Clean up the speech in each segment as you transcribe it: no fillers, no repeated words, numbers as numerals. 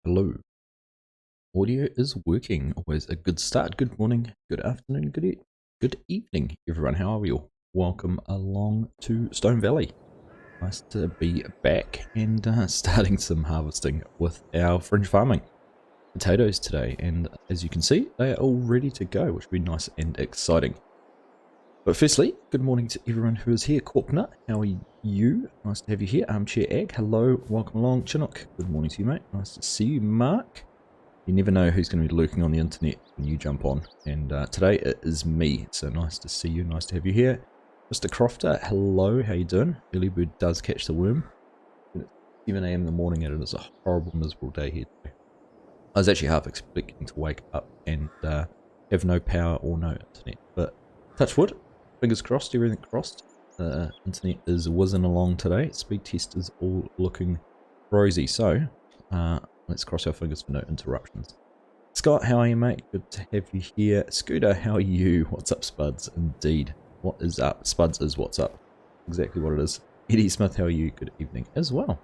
Hello. Audio is working. Always a good start. Good morning, good afternoon, good evening, everyone. How are we all? Welcome along to Stone Valley. Nice to be back and starting some harvesting with our fringe farming potatoes today. And as you can see, they are all ready to go, which will be nice and exciting. But firstly, good morning to everyone who is here. Corpnut, how are you? Nice to have you here. Armchair Ag, hello, welcome along. Chinook, good morning to you, mate. Nice to see you. Mark, you never know who's going to be lurking on the internet when you jump on. And today it is me, so nice to see you, nice to have you here. Mr. Crofter, hello, how you doing? Early bird does catch the worm. It's 7 AM in the morning and it is a horrible, miserable day here today. I was actually half expecting to wake up and have no power or no internet, but touch wood. Fingers crossed, everything crossed. The internet is whizzing along today. Speed test is all looking rosy. So, let's cross our fingers for no interruptions. Scott, how are you, mate? Good to have you here. Scooter, how are you? What's up, Spuds? Indeed. What is up? Spuds is what's up. Exactly what it is. Eddie Smith, how are you? Good evening as well.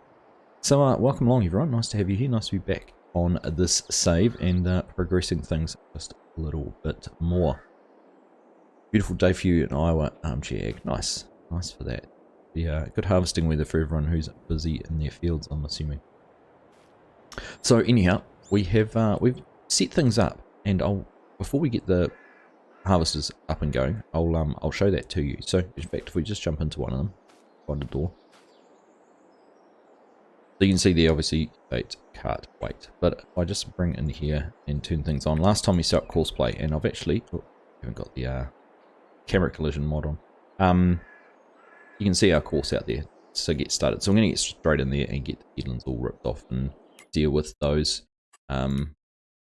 So, welcome along, everyone. Nice to have you here. Nice to be back on this save and progressing things just a little bit more. Beautiful day for you in Iowa, Armchair Ag. Nice. Nice for that. Yeah, good harvesting weather for everyone who's busy in their fields, I'm assuming. So anyhow, we've set things up, and before we get the harvesters up and going, I'll show that to you. So in fact, if we just jump into one of them, find the door. So you can see there, obviously, wait, can't wait. But if I just bring in here and turn things on. Last time we set up Courseplay, and I've actually haven't got the camera collision mod on. You can see our course out there. So get started. So I'm going to get straight in there and get the headlands all ripped off and deal with those. You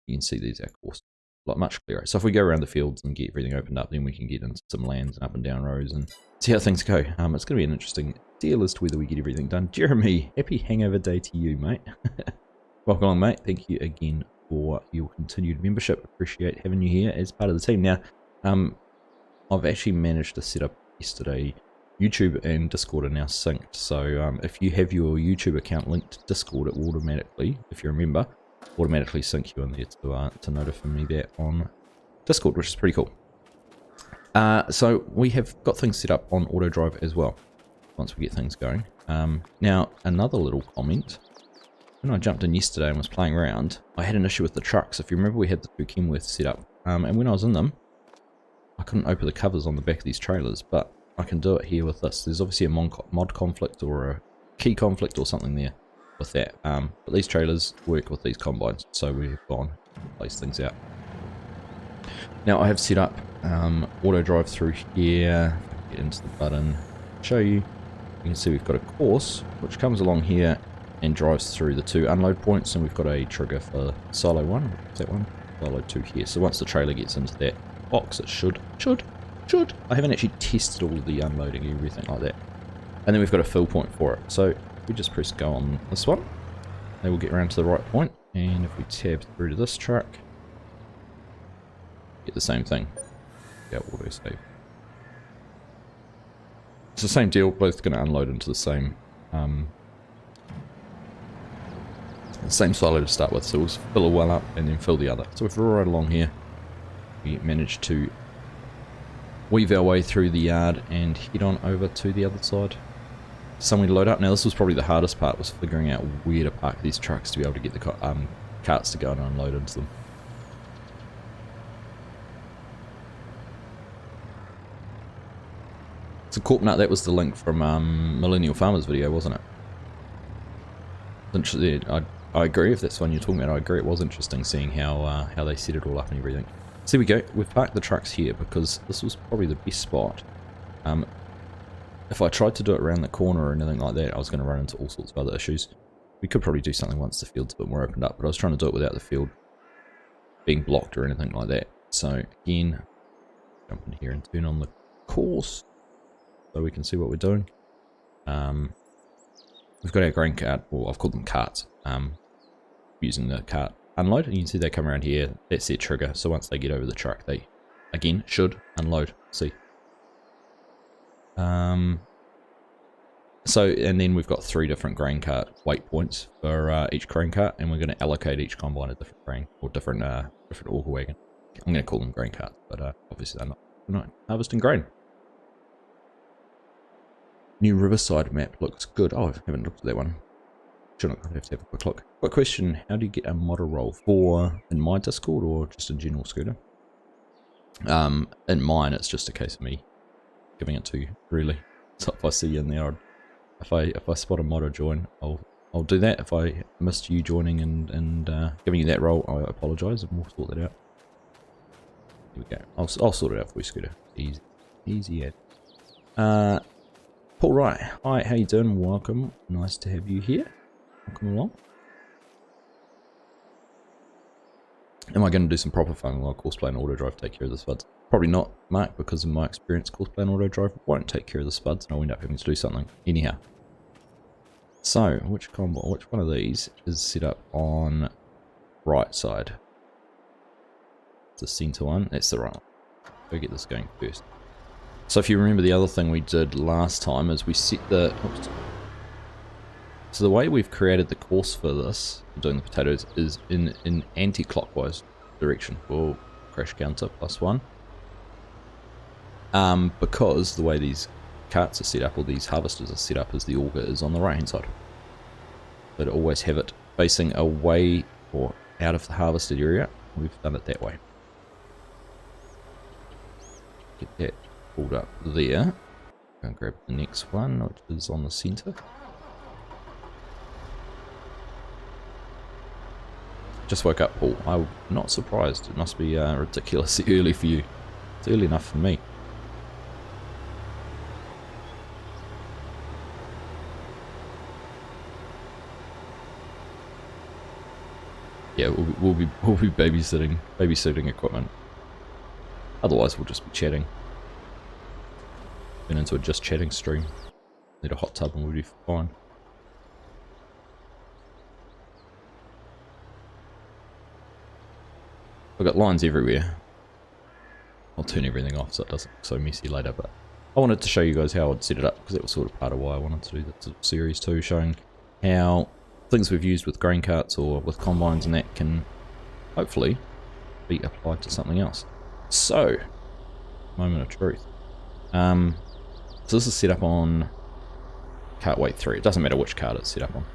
can see there's our course, like much clearer. So if we go around the fields and get everything opened up, then we can get into some lands and up and down rows and see how things go. It's going to be an interesting deal as to whether we get everything done. Jeremy, happy hangover day to you, mate. Welcome along, mate. Thank you again for your continued membership. Appreciate having you here as part of the team. Now, I've actually managed to set up yesterday. YouTube and Discord are now synced, so if you have your YouTube account linked to Discord, it will automatically, if you're a member, automatically sync you in there to notify me there on Discord, which is pretty cool. So we have got things set up on Autodrive as well, once we get things going. Now, another little comment. When I jumped in yesterday and was playing around, I had an issue with the trucks. If you remember, we had the two Kenworths set up, and when I was in them, I couldn't open the covers on the back of these trailers, but I can do it here with this. There's obviously a mod conflict or a key conflict or something there with that. But these trailers work with these combines, so we've gone and placed things out. Now I have set up auto drive through here. Get into the button, show you. You can see we've got a course which comes along here and drives through the two unload points, and we've got a trigger for silo 1. What's that one? Silo 2 here. So once the trailer gets into that box, it should. I haven't actually tested all of the unloading and everything like that. And then we've got a fill point for it. So if we just press go on this one, they will get around to the right point. And if we tab through to this truck, get the same thing. Yeah, auto save. It's the same deal, both going to unload into the same silo to start with. So we'll fill a well up and then fill the other. So if we're right along here, we managed to weave our way through the yard and head on over to the other side. Somewhere to load up. Now this was probably the hardest part, was figuring out where to park these trucks to be able to get the carts to go and unload into them. So Corpnut, that was the link from Millennial Farmer's video, wasn't it? Interesting. I agree, if that's one you're talking about. I agree, it was interesting seeing how they set it all up and everything. So here we go, we've parked the trucks here because this was probably the best spot. If I tried to do it around the corner or anything like that, I was going to run into all sorts of other issues. We could probably do something once the field's a bit more opened up, but I was trying to do it without the field being blocked or anything like that. So again, jump in here and turn on the course so we can see what we're doing. We've got our grain cart, well, I've called them carts, using the cart unload, and you can see they come around here. That's their trigger, so once they get over the truck, they again should unload. See, so So, and then we've got 3 different grain cart weight points for each grain cart, and we're going to allocate each combine a different grain, or different auger wagon. I'm going to call them grain carts, but obviously they're not harvesting grain. New Riverside map looks good. Oh, I haven't looked at that one. Sure, I have to have a quick look. Quick question, how do you get a model role for in my Discord or just in general, Scooter? In mine, it's just a case of me giving it to you, really. So if I see you in there, if I spot a modder join, I'll do that. If I missed you joining and giving you that role, I apologise and we'll sort that out. Here we go. I'll sort it out for you, Scooter. Easy ad. Paul Wright, hi, how you doing? Welcome. Nice to have you here. Welcome along. Am I going to do some proper farming while Courseplay and Autodrive take care of the spuds? Probably not, Mark, because in my experience, Courseplay and Autodrive won't take care of the spuds, and I'll end up having to do something. Anyhow. So, which one of these is set up on right side? The center one. That's the right one. Go get this going first. So if you remember, the other thing we did last time is we set the... Oops. So the way we've created the course for this, for doing the potatoes, is in anti-clockwise direction. Whoa, crash counter, +1. Because the way these carts are set up, or these harvesters are set up, is the auger is on the right hand side. But always have it facing away or out of the harvested area. We've done it that way. Get that pulled up there. Go and grab the next one, which is on the center. Just woke up, Paul. I'm not surprised. It must be ridiculously early for you. It's early enough for me. Yeah, we'll be babysitting equipment. Otherwise, we'll just be chatting. Been into a just chatting stream. Need a hot tub and we'll be fine. I've got lines everywhere. I'll turn everything off so it doesn't look so messy later, but I wanted to show you guys how I'd set it up, because that was sort of part of why I wanted to do the series too, showing how things we've used with grain carts or with combines and that can hopefully be applied to something else. So, moment of truth. So this is set up on cart weight 3. It doesn't matter which cart it's set up on.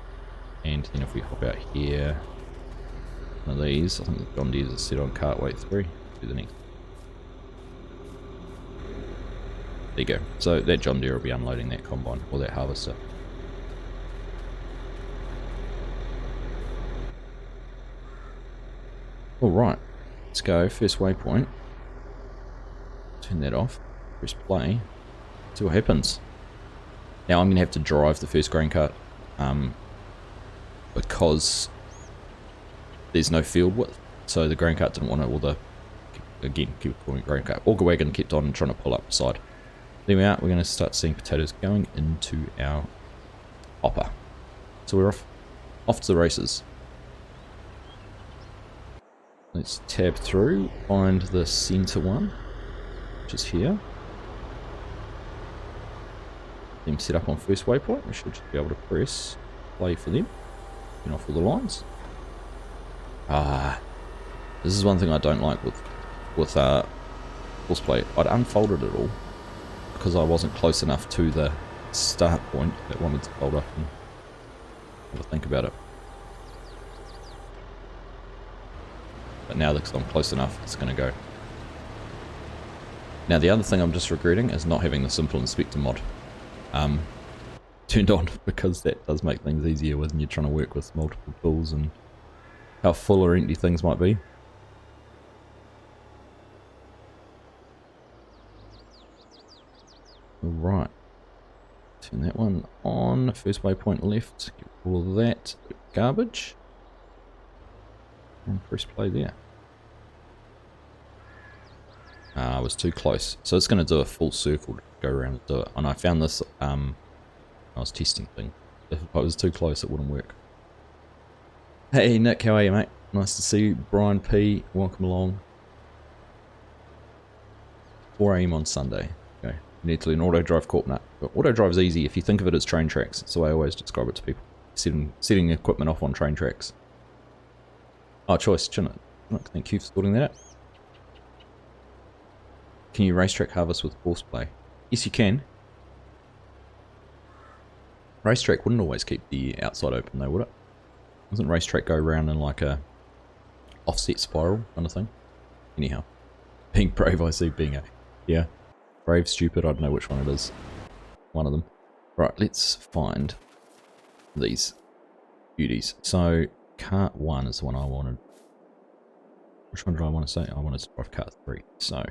And then if we hop out here, one of these, I think the John Deere's is set on cart weight 3. Do the next. There you go. So that John Deere will be unloading that combine or that harvester. Alright, let's go. First waypoint. Turn that off. Press play. See what happens. Now I'm going to have to drive the first grain cart because there's no field width. So the grain cart didn't want to, or the, again, keep calling it grain cart. Auger wagon kept on trying to pull up the side. There we are. We're going to start seeing potatoes going into our hopper. So we're off to the races. Let's tab through, find the center one, which is here. Them set up on first waypoint. We should just be able to press play for them. Turn off all the lines. This is one thing I don't like with Courseplay. I'd unfolded it all because I wasn't close enough to the start point that wanted to fold up and have a think about it. But now that I'm close enough, it's going to go. Now the other thing I'm just regretting is not having the simple inspector mod turned on, because that does make things easier when you're trying to work with multiple tools and how full or empty things might be. Alright. Turn that one on. First waypoint left. Get all of that garbage. And press play there. I was too close. So it's going to do a full circle to go around and do it. And I found this, I was testing thing. If I was too close, it wouldn't work. Hey Nick, how are you, mate? Nice to see you. Brian P, welcome along. 4 AM on Sunday. Okay, Need to an auto-drive corp nut. But auto-drive's easy if you think of it as train tracks. That's the way I always describe it to people. Setting equipment off on train tracks. Oh, choice, shouldn't it? Thank you for sorting that out. Can you racetrack harvest with Courseplay? Yes, you can. Racetrack wouldn't always keep the outside open though, would it? Doesn't racetrack go around in like a offset spiral kind of thing? Anyhow. Being brave, I see being a... Yeah. Brave, stupid, I don't know which one it is. One of them. Right, let's find these beauties. So, cart 1 is the one I wanted. Which one did I want to say? I wanted to drive cart 3. So,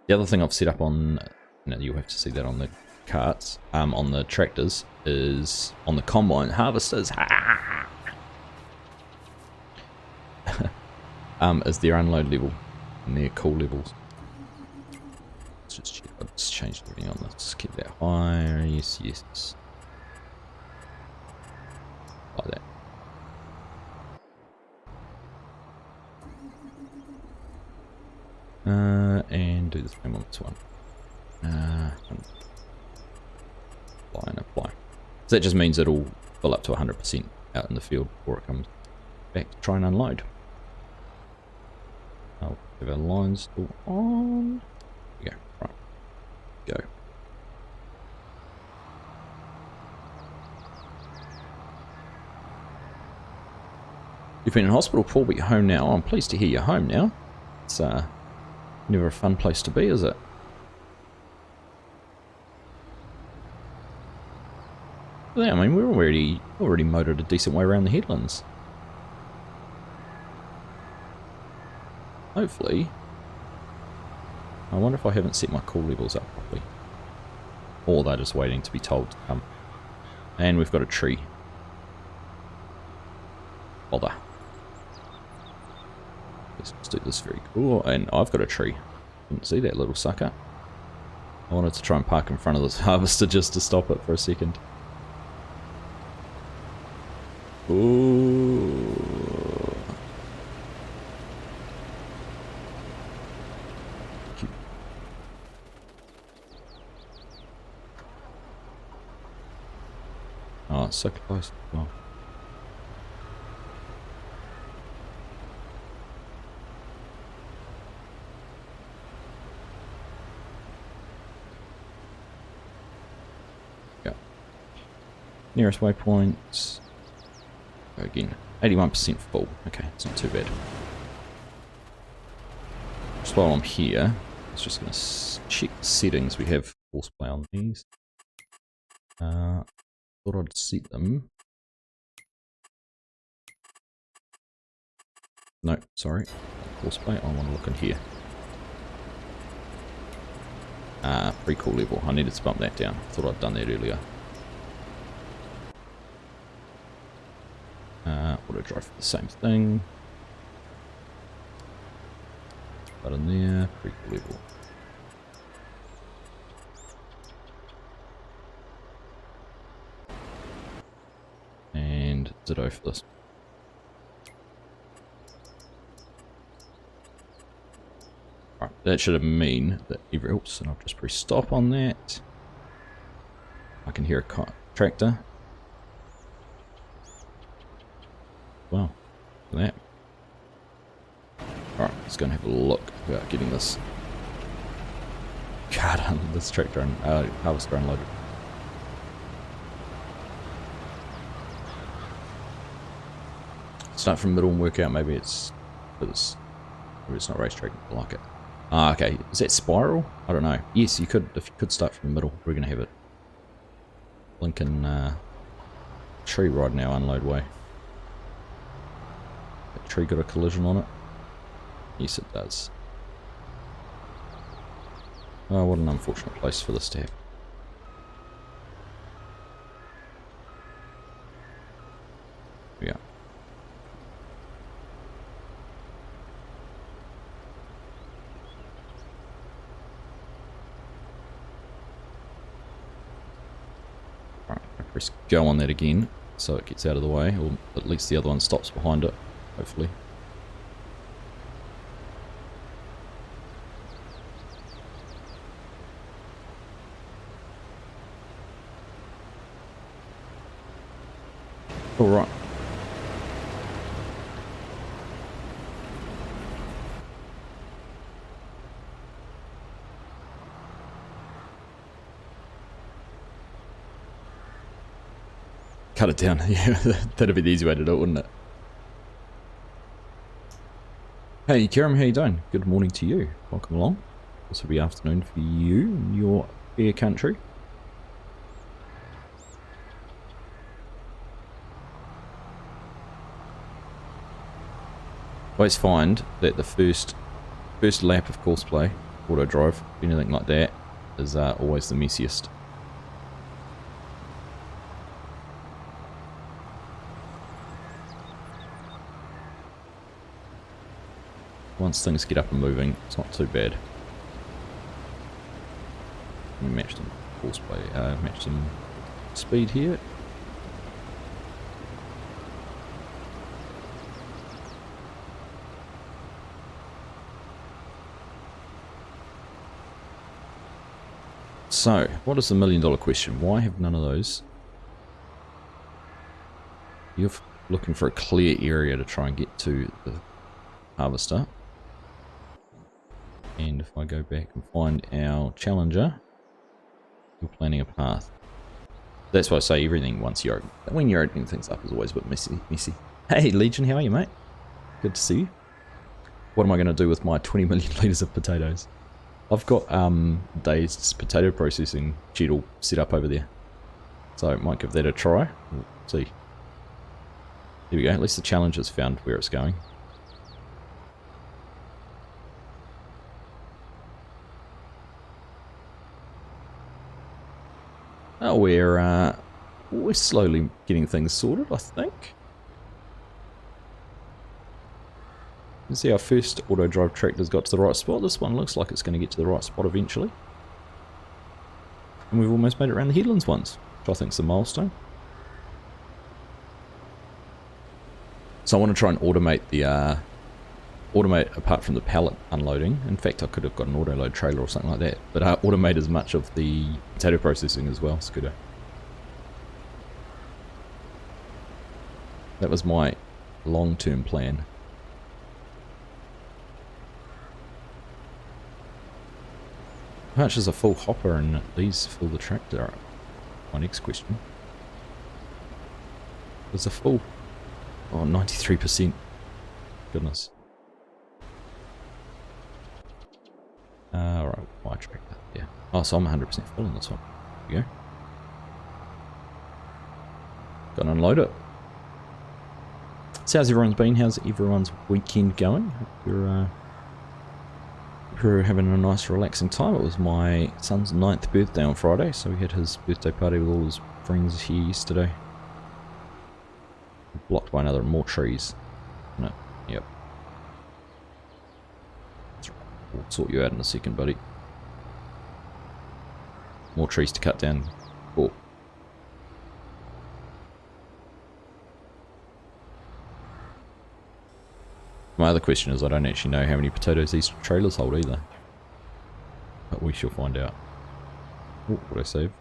the other thing I've set up on... Now, you'll have to see that on the carts. On the tractors is... On the combine harvesters. Is their unload level. And their cool levels. Let's just check. I'll just change everything on this. Keep that higher. Yes, yes. Like that. And do the same on this one. Apply and apply. So that just means it'll fill up to 100% out in the field before it comes back to try and unload. I'll have our lines still on. There we go. Right. Go. You've been in hospital before, but you're home now. I'm pleased to hear you're home now. It's never a fun place to be, is it? Yeah, I mean, we're already motored a decent way around the headlands. Hopefully. I wonder if I haven't set my cool levels up properly. Or they're just waiting to be told to come. And we've got a tree. Bother. Let's do this very cool. And I've got a tree. Didn't see that little sucker. I wanted to try and park in front of this harvester just to stop it for a second. Ooh. Oh, it's so close. Well. Yeah. Nearest waypoints. Again, 81% full. Okay, it's not too bad. Just while I'm here, I was just going to check the settings. We have Courseplay on these. Thought I'd set them. No, sorry. Courseplay, I want to look in here. Pre-cool level. I needed to bump that down. Thought I'd done that earlier. Autodrive for the same thing. Button there. Pre-cool level. And ditto for this. Right, that should mean that every... Oops, and I'll just press stop on that. I can hear a tractor. Wow, look at that. Alright, let's go and have a look about getting this... God, this tractor and harvester unloaded. Start from middle and work out. Maybe it's not racetrack. I like it. Ah, okay. Is that spiral? I don't know. Yes, you could. If you could start from the middle, we're gonna have it. Lincoln tree right now. Unload way. That tree got a collision on it. Yes, it does. Oh, what an unfortunate place for this to happen. Yeah. Press go on that again so it gets out of the way, or at least the other one stops behind it, hopefully. All right. Cut it down. Yeah, that'd be the easy way to do it, wouldn't it? Hey, Kerem, how you doing? Good morning to you. Welcome along. This will be afternoon for you in your fair country. I always find that the first lap of Courseplay, Autodrive, anything like that, is always the messiest. Once things get up and moving, it's not too bad. Let me match them Courseplay, match some speed here. So, what is the $1 million question? Why have none of those? You're looking for a clear area to try and get to the harvester. And if I go back and find our challenger, you're planning a path. That's why I say everything when you're opening things up is always a bit messy. Hey Legion, how are you, mate? Good to see you. What am I going to do with my 20 million litres of potatoes? I've got dazed potato processing shed all set up over there. So I might give that a try. We'll see. There we go, at least the challenger's found where it's going. Oh, we're slowly getting things sorted, I think. You see our first auto-drive tractor's got to the right spot. This one looks like it's going to get to the right spot eventually. And we've almost made it around the headlands once, which I think is a milestone. So I want to try and automate the automate apart from the pallet unloading. In fact, I could have got an auto-load trailer or something like that, but automate as much of the potato processing as well, Scooter. That was my long-term plan. How much is a full hopper and these fill the tractor? My next question. There's a full... Oh, 93%. Goodness. Alright, my tractor, yeah. Oh, so I'm 100% full on this one. There you go. Gotta unload it. So how's everyone's been? How's everyone's weekend going? Hope you're having a nice relaxing time. It was my son's 9th birthday on Friday, so we had his birthday party with all his friends here yesterday. Blocked by more trees. No, yep. We'll sort you out in a second, buddy. More trees to cut down. Cool. My other question is I don't actually know how many potatoes these trailers hold either. But we shall find out. Oh, what did I save?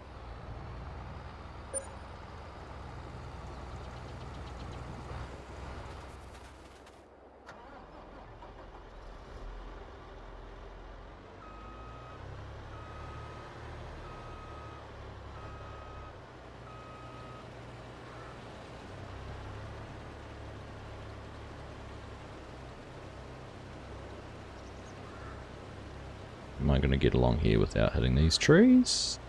Am I going to get along here without hitting these trees?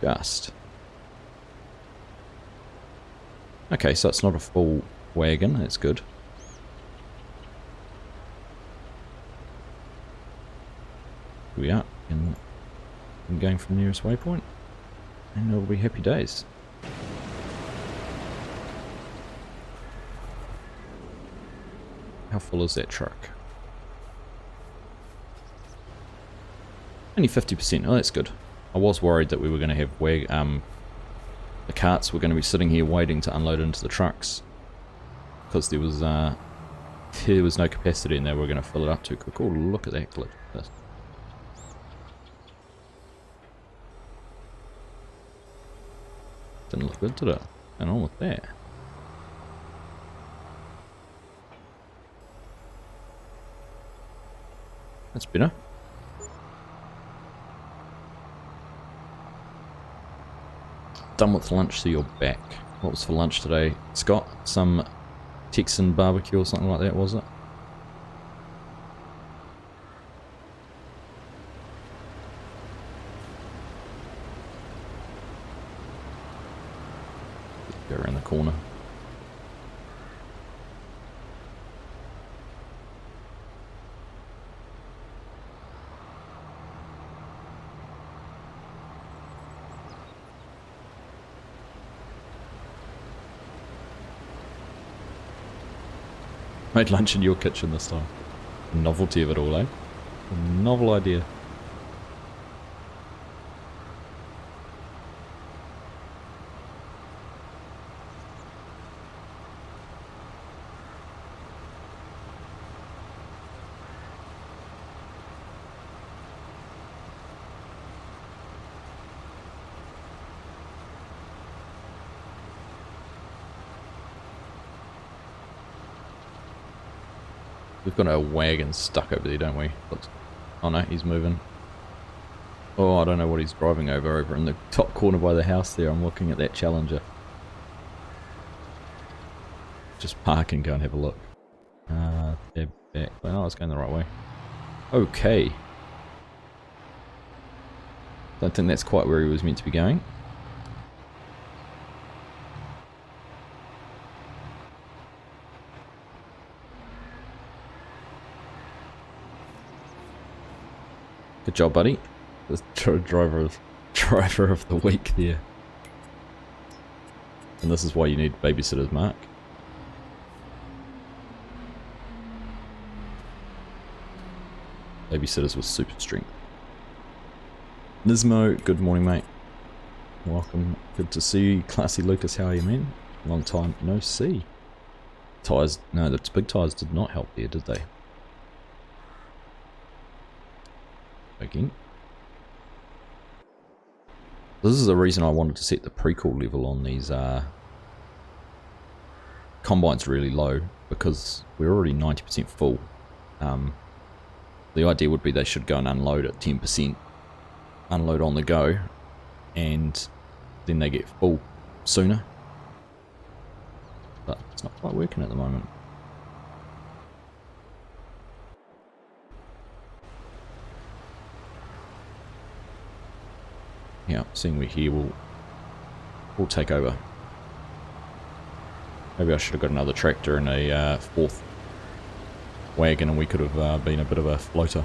Just. Okay, so it's not a full wagon, that's good. Here we are, and I'm going from the nearest waypoint, and it'll be happy days. How full is that truck? Only 50%. Oh, that's good. I was worried that we were going to have the carts were going to be sitting here waiting to unload into the trucks because there was no capacity and they were going to fill it up too quick. Oh, look at that glitch. Didn't look good, did it? And on with that. That's better. Done with lunch, so you're back. What was for lunch today, Scott? Some Texan barbecue or something like that, was it? Go around the corner. Made lunch in your kitchen this time. Novelty of it all, eh? A novel idea. We've got a wagon stuck over there, don't we? Oh no, he's moving. Oh, I don't know what he's driving over in the top corner by the house there. I'm looking at that Challenger. Just park and go and have a look. They're back. Well, I was going the right way. Okay. Don't think that's quite where he was meant to be going. Good job, buddy. The driver of the week there. And this is why you need babysitters, Mark. Babysitters with super strength. Nismo, good morning, mate. Welcome. Good to see you. Classy Lucas, how are you, man? Long time no see. Tyres, no, the big tyres did not help there, did they? Again. This is the reason I wanted to set the pre-cool level on these combines really low, because we're already 90% full. The idea would be they should go and unload at 10%, unload on the go, and then they get full sooner. But it's not quite working at the moment. Yeah, seeing we're here, we'll take over. Maybe I should have got another tractor and a fourth wagon, and we could have been a bit of a floater.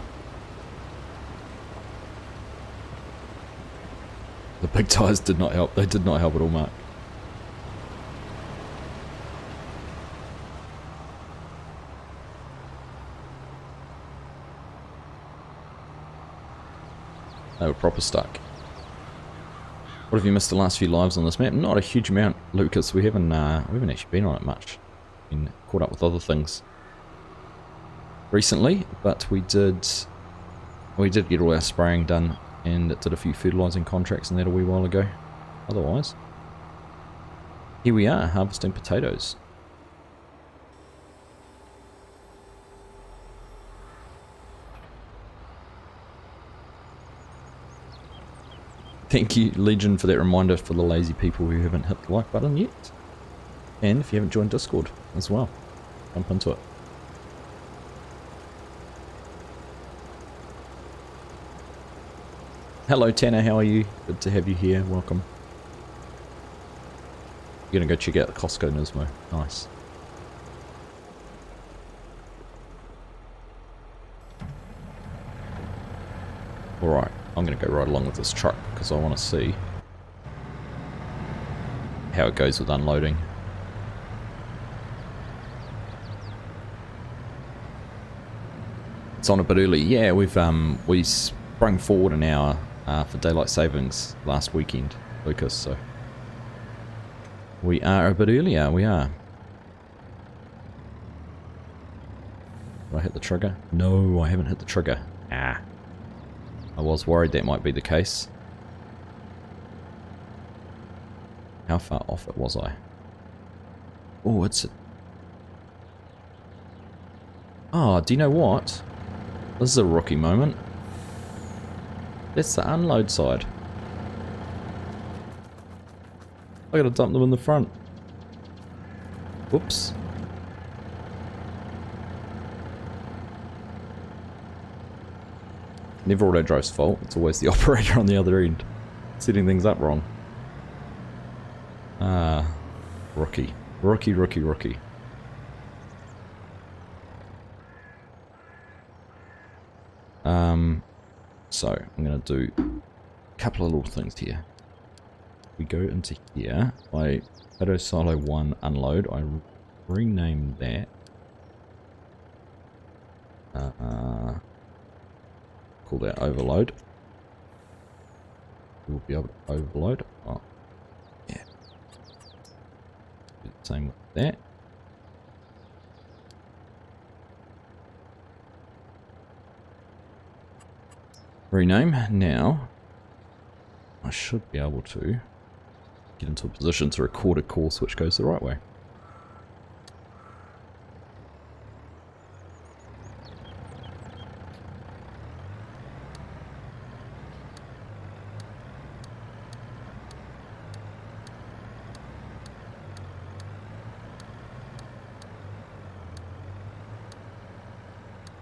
The big tyres did not help. They did not help at all, Mark. They were proper stuck. What have you missed the last few lives on this map? Not a huge amount, Lucas. We haven't actually been on it much. Been caught up with other things recently, but we did get all our spraying done and did a few fertilising contracts and that a wee while ago. Otherwise, here we are harvesting potatoes. Thank you, Legion, for that reminder for the lazy people who haven't hit the like button yet. And if you haven't joined Discord as well, jump into it. Hello, Tanner, how are you? Good to have you here, welcome. You're gonna go check out the Costco, Nismo. Nice. Alright. I'm going to go right along with this truck because I want to see how it goes with unloading. It's on a bit early. Yeah, we sprung forward an hour for daylight savings last weekend, Lucas, so we are a bit earlier, we are. Did I hit the trigger? No, I haven't hit the trigger. Ah. I was worried that might be the case. How far off it was I? Oh, it's... Oh, do you know what? This is a rookie moment. That's the unload side. I gotta dump them in the front. Whoops. Never Autodrive's fault. It's always the operator on the other end setting things up wrong. Ah, rookie. Rookie. So I'm gonna do a couple of little things here. We go into here. I Potato Silo 1 unload. I rename that. Call that overload. We'll be able to overload. Oh, yeah. Do the same with that. Rename. Now, I should be able to get into a position to record a course which goes the right way.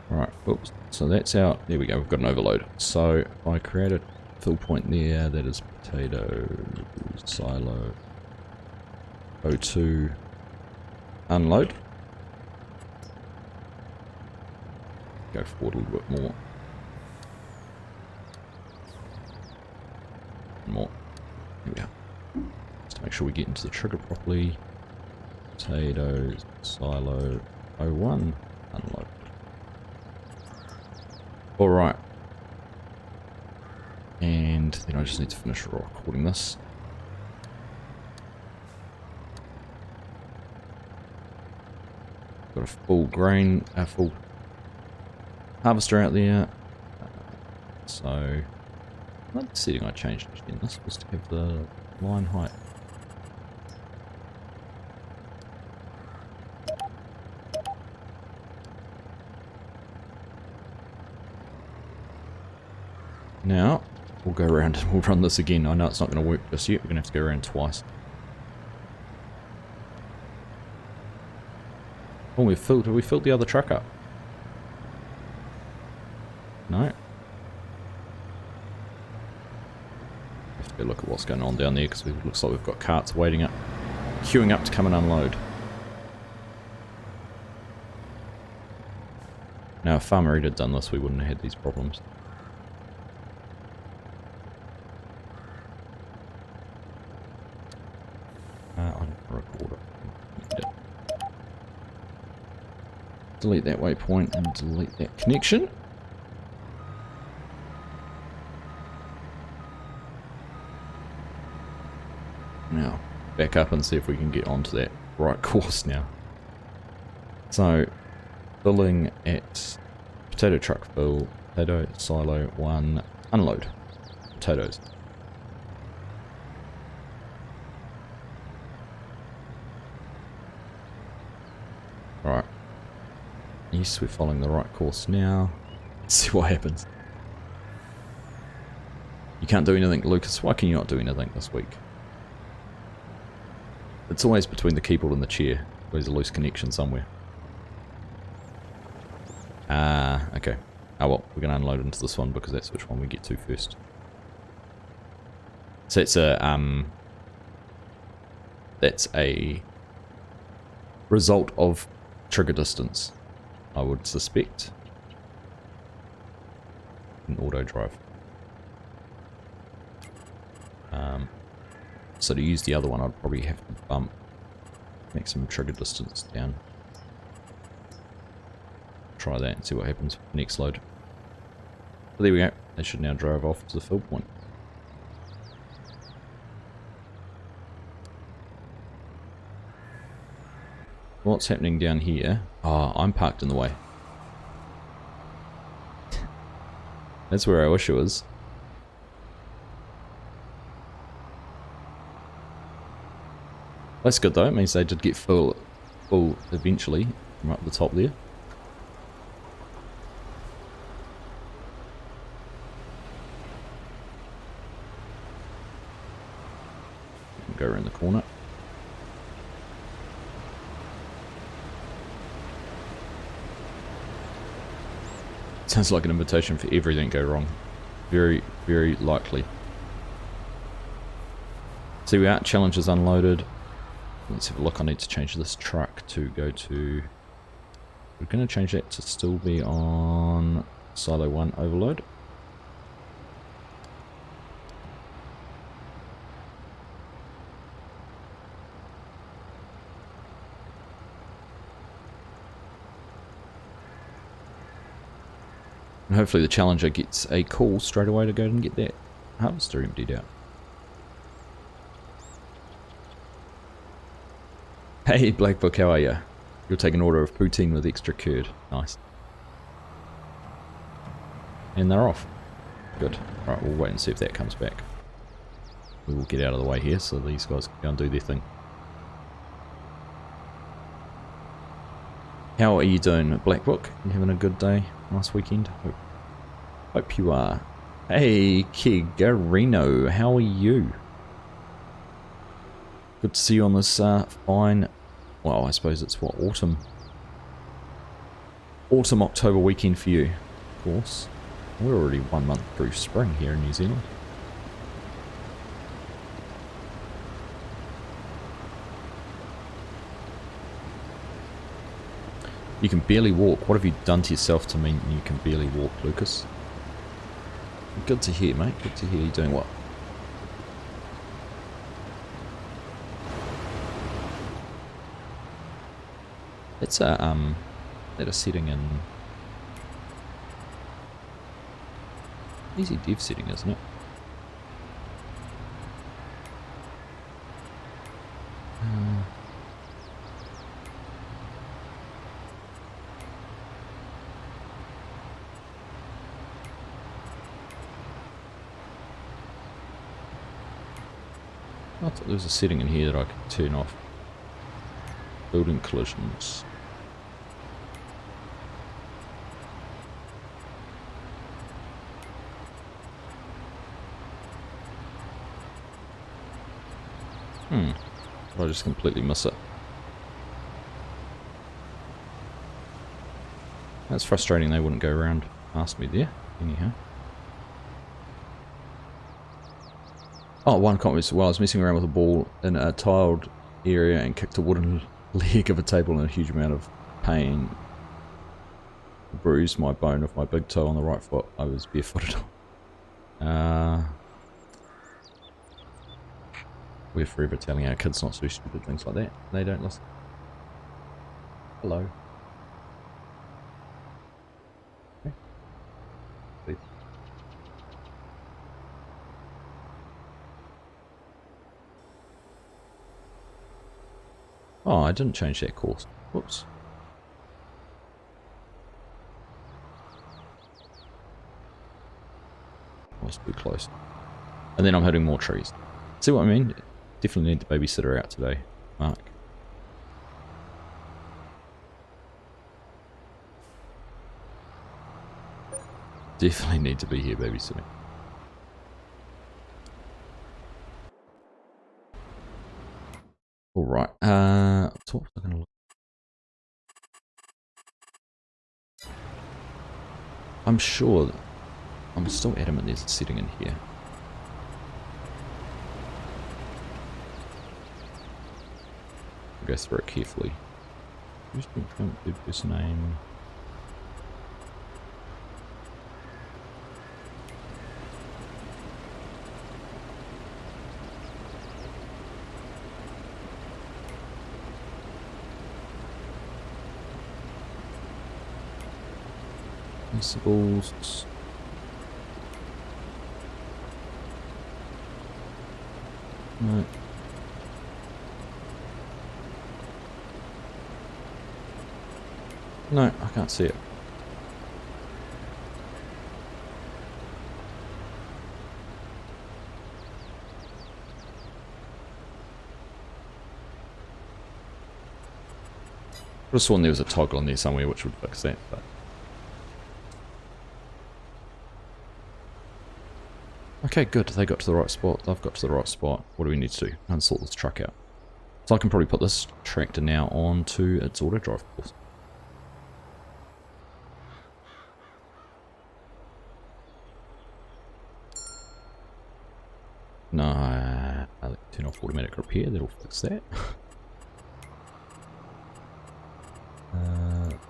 Right, oops. So that's out. There we go, we've got an overload. So if I create a fill point there, that is potato silo 02 unload. Go forward a little bit more. More. Here we are. Just to make sure we get into the trigger properly. Potato silo 01 unload. Alright. And then I just need to finish recording this. Got a full grain, a full harvester out there. So, what setting I changed again? This was to have the line height. Now, we'll go around and we'll run this again. I know it's not going to work just yet. We're going to have to go around twice. Oh, we filled the other truck up. No. Have to go look at what's going on down there because it looks like we've got carts waiting up, queuing up to come and unload. Now, if Farmer Ed had done this, we wouldn't have had these problems. Delete that waypoint and delete that connection. Now, back up and see if we can get onto that right course now. So, filling at potato truck fill, potato silo 1, unload potatoes. Alright. Yes, we're following the right course now. Let's see what happens. You can't do anything, Lucas. Why can you not do anything this week? It's always between the keyboard and the chair. There's a loose connection somewhere. Okay. Oh well, we're going to unload into this one because that's which one we get to first. So it's a, that's a result of trigger distance, I would suspect, in Autodrive. So to use the other one, I'd probably have to bump maximum trigger distance down. Try that and see what happens with the next load. But there we go. They should now drive off to the fill point. What's happening down here? Oh, I'm parked in the way. That's where I wish it was. That's good though, it means they did get full eventually from up the top there. Go around the corner. Sounds like an invitation for everything to go wrong. Very, very likely. See, we are challenges unloaded. Let's have a look. I need to change this truck to go to... We're going to change that to still be on Silo 1 overload. And hopefully the challenger gets a call straight away to go and get that harvester emptied out. Hey Black Book, how are you? You'll take an order of poutine with extra curd. Nice. And they're off. Good. Right, we'll wait and see if that comes back. We will get out of the way here so these guys can go and do their thing. How are you doing, Black Book? You having a good day? Nice weekend? Hope you are. Hey, Kigarino, how are you? Good to see you on this fine, well, I suppose it's what, autumn, October weekend for you, of course. We're already 1 month through spring here in New Zealand. You can barely walk. What have you done to yourself to mean you can barely walk, Lucas? Good to hear, mate. Good to hear you doing what? It's a setting in easy dev setting, isn't it? I thought there was a setting in here that I could turn off. Building collisions. Did I just completely miss it? That's frustrating they wouldn't go around past me there, anyhow. Oh, one comment was, while I was messing around with a ball in a tiled area and kicked a wooden leg of a table in a huge amount of pain. Bruised my bone of my big toe on the right foot. I was barefooted. We're forever telling our kids not to do stupid things like that. They don't listen. Hello. Okay. Please. Oh, I didn't change that course. Whoops. I was too close. And then I'm hitting more trees. See what I mean? Definitely need the babysitter out today, Mark. Definitely need to be here babysitting. Alright, what was I gonna look? I'm sure that I'm still adamant there's a setting in here. I'll go through it carefully. Who's doing this name? Principles. No. No, I can't see it. I just sworn there was a toggle on there somewhere which would fix that, but... Okay, good. They got to the right spot. I've got to the right spot. What do we need to do? Unsort this truck out. So I can probably put this tractor now onto its Autodrive course. No, I'll turn off automatic repair. That'll fix that.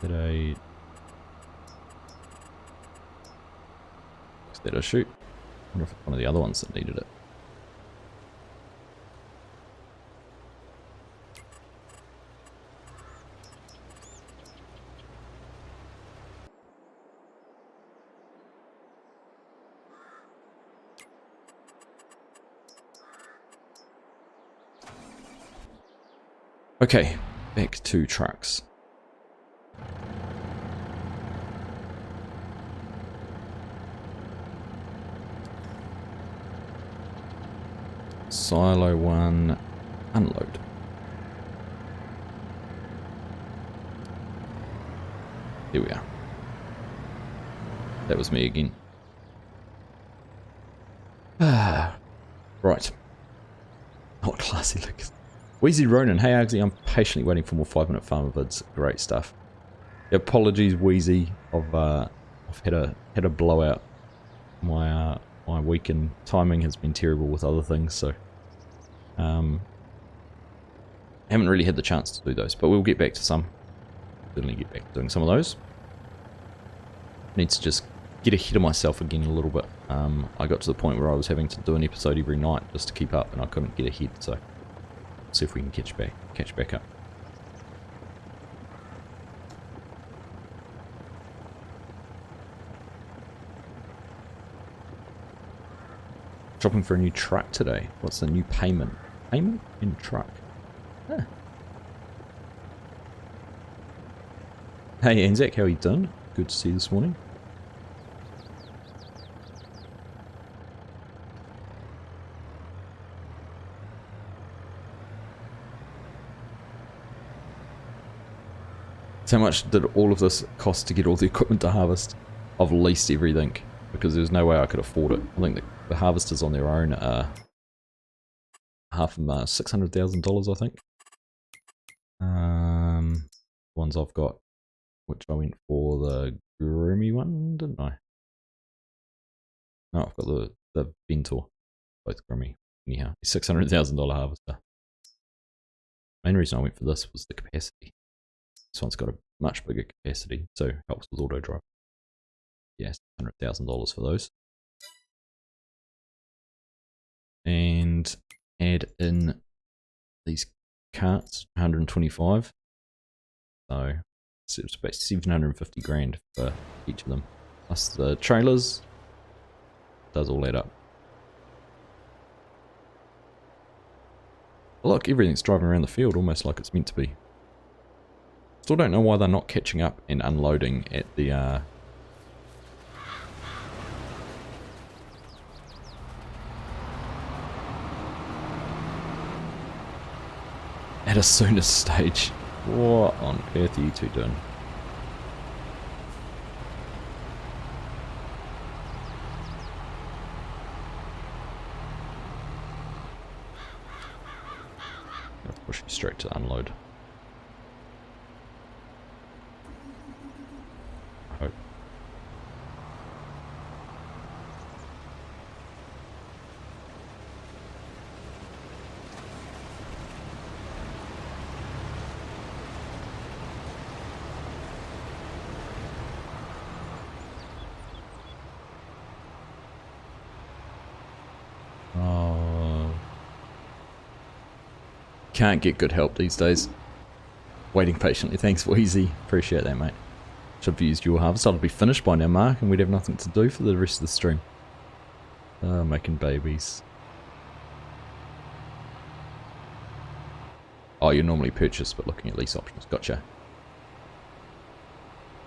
Did I fix that issue? I wonder if it's one of the other ones that needed it. Okay, back to trucks. Silo 1, unload. Here we are. That was me again. Right. Not classy looks. Wheezy Ronan, hey Argsy, I'm patiently waiting for more 5-minute farmer vids. Great stuff. Apologies, Wheezy. I've had a blowout. My weekend timing has been terrible with other things, so haven't really had the chance to do those, but we'll get back to some. Certainly get back to doing some of those. Need to just get ahead of myself again a little bit. I got to the point where I was having to do an episode every night just to keep up, and I couldn't get ahead, so see if we can catch back up. Shopping for a new truck today. What's the new payment? Payment in truck. Huh. Hey Anzac, how are you doing? Good to see you this morning. How much did all of this cost to get all the equipment to harvest? I've leased everything because there's no way I could afford it. I think the harvesters on their own are $600,000, I think. Ones I've got, which I went for the groomy one, didn't I? No, I've got the Ventor, both groomy. Anyhow, $600,000 harvester. Main reason I went for this was the capacity. This one's got a much bigger capacity, so helps with Autodrive. Yes, $100,000 for those. And add in these carts, 125. So it's about 750 grand for each of them. Plus the trailers. Does all add up. Look, everything's driving around the field almost like it's meant to be. Still don't know why they're not catching up and unloading at the at a sooner stage. What on earth are you two doing? I'll push you straight to unload. I hope. Can't get good help these days. Waiting patiently. Thanks, Wheezy. Appreciate that, mate. Should have used your harvest. I'll be finished by now, Mark, and we'd have nothing to do for the rest of the stream. Making babies. Oh, you're normally purchased, but looking at lease options. Gotcha.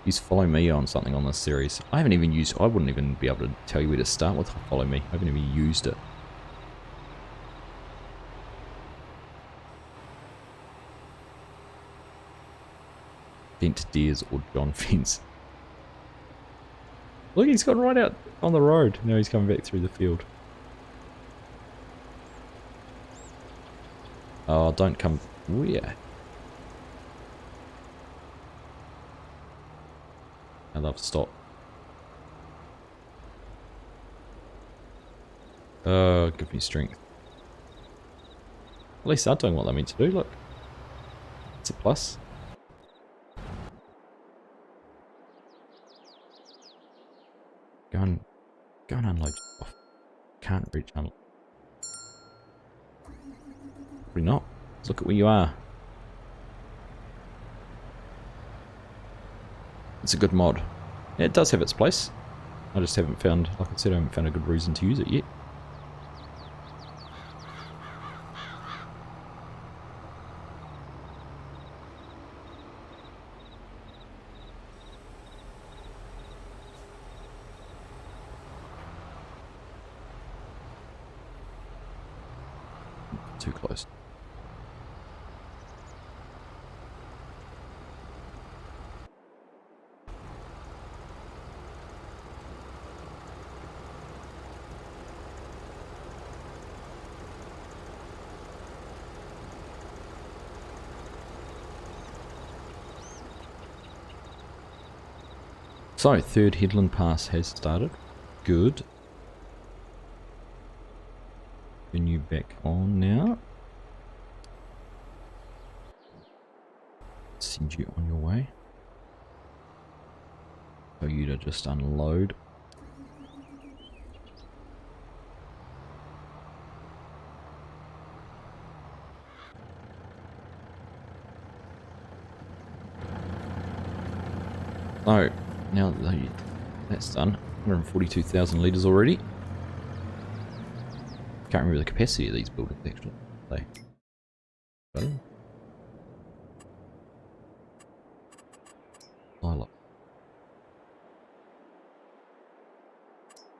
Use follow me on something on this series. I haven't even used... I wouldn't even be able to tell you where to start with follow me. I haven't even used it. Bent Deers or John Fence. Look, he's gone right out on the road. Now he's coming back through the field. Oh, don't come... Where? I love stop. Oh, give me strength. At least they're doing what they're meant to do, look. It's a plus. Go and unload off. Can't reach unload. Probably not. Let's look at where you are. It's a good mod. Yeah, it does have its place. I just haven't found, like I said, I haven't found a good reason to use it yet. Too close. So, third headland pass has started. Good. Turn you back on now. Send you on your way. For you to just unload. So, now that's done. 142,000 litres already. Can't remember the capacity of these buildings actually. Silo.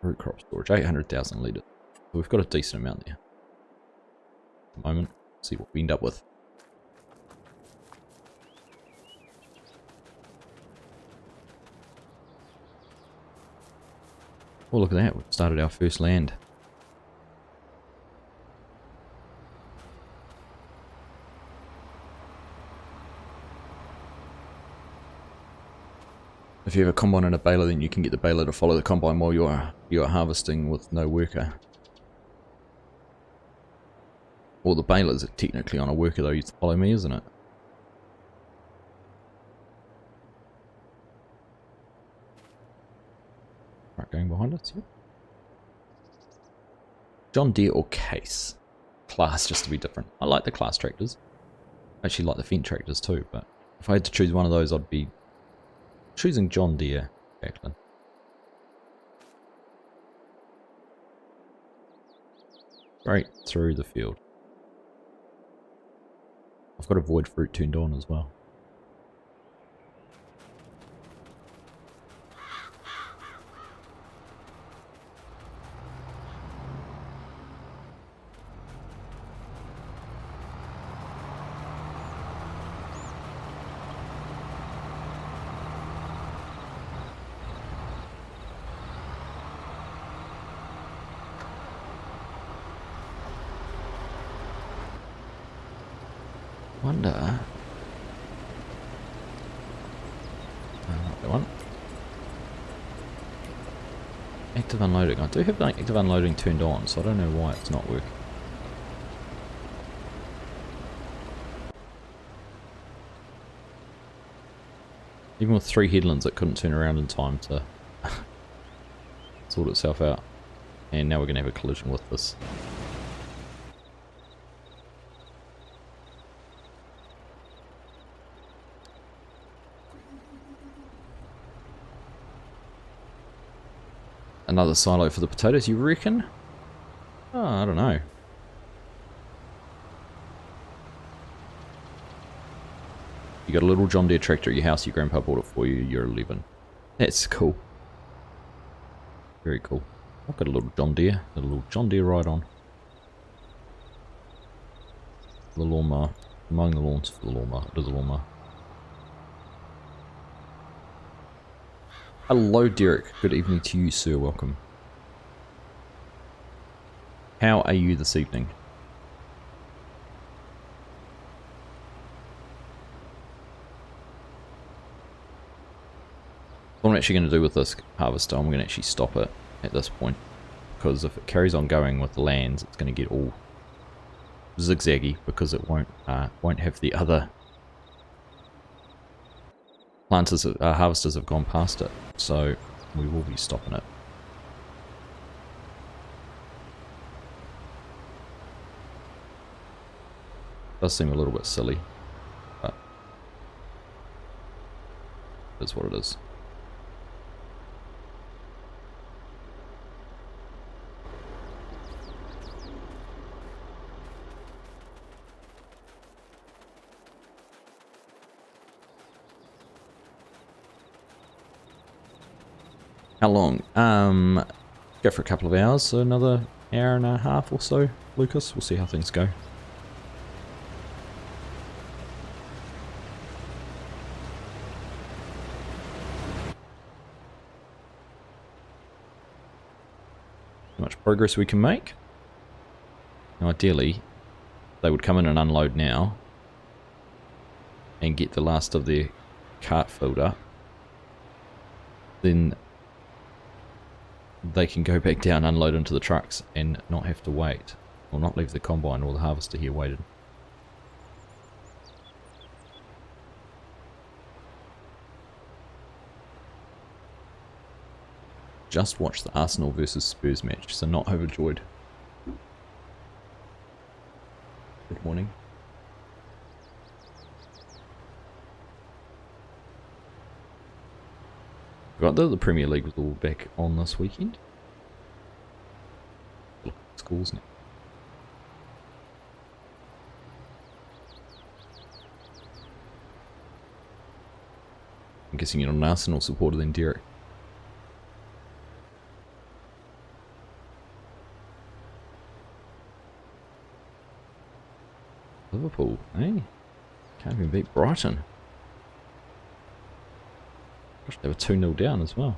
Root crop storage, 800,000 litres. So we've got a decent amount there. At the moment, see what we end up with. Oh, look at that, we've started our first land. If you have a combine and a baler, then you can get the baler to follow the combine while you are harvesting with no worker. Well, the baler's technically on a worker though, you follow me, isn't it? Right, going behind us, yep. John Deere or Case? Class, just to be different. I like the class tractors. I actually like the Fendt tractors too, but if I had to choose one of those, I'd be choosing John Deere, Jacqueline. Right through the field. I've got a void fruit turned on as well. Wonder. Not that one. Active unloading. I do have like active unloading turned on, so I don't know why it's not working. Even with 3 headlands, it couldn't turn around in time to sort itself out. And now we're going to have a collision with this. Another silo for the potatoes, you reckon? Oh, I don't know. You got a little John Deere tractor at your house, your grandpa bought it for you, you're 11. That's cool. Very cool. I've got a little John Deere ride on. The lawnmower. Mowing the lawns for the lawnmower. It is a lawnmower. Hello, Derek. Good evening to you, sir. Welcome. How are you this evening? What I'm actually going to do with this harvester, I'm going to actually stop it at this point. Because if it carries on going with the lands, it's going to get all zigzaggy because it won't have the other planters, harvesters have gone past it. So we will be stopping it. Does seem a little bit silly, but it's what it is. How long? Go for a couple of hours, so another hour and a half or so, Lucas. We'll see how things go. How much progress we can make. Now, ideally, they would come in and unload now and get the last of their cart filled up. Then they can go back down, unload into the trucks, and not have to wait. Or not leave the combine or the harvester here waited. Just watched the Arsenal versus Spurs match, so not overjoyed. Good morning. Forgot that the Premier League was all back on this weekend. Look at schools now. I'm guessing you're not an Arsenal supporter then, Derek. Liverpool, eh? Can't even beat Brighton. Gosh, they were 2-0 down as well.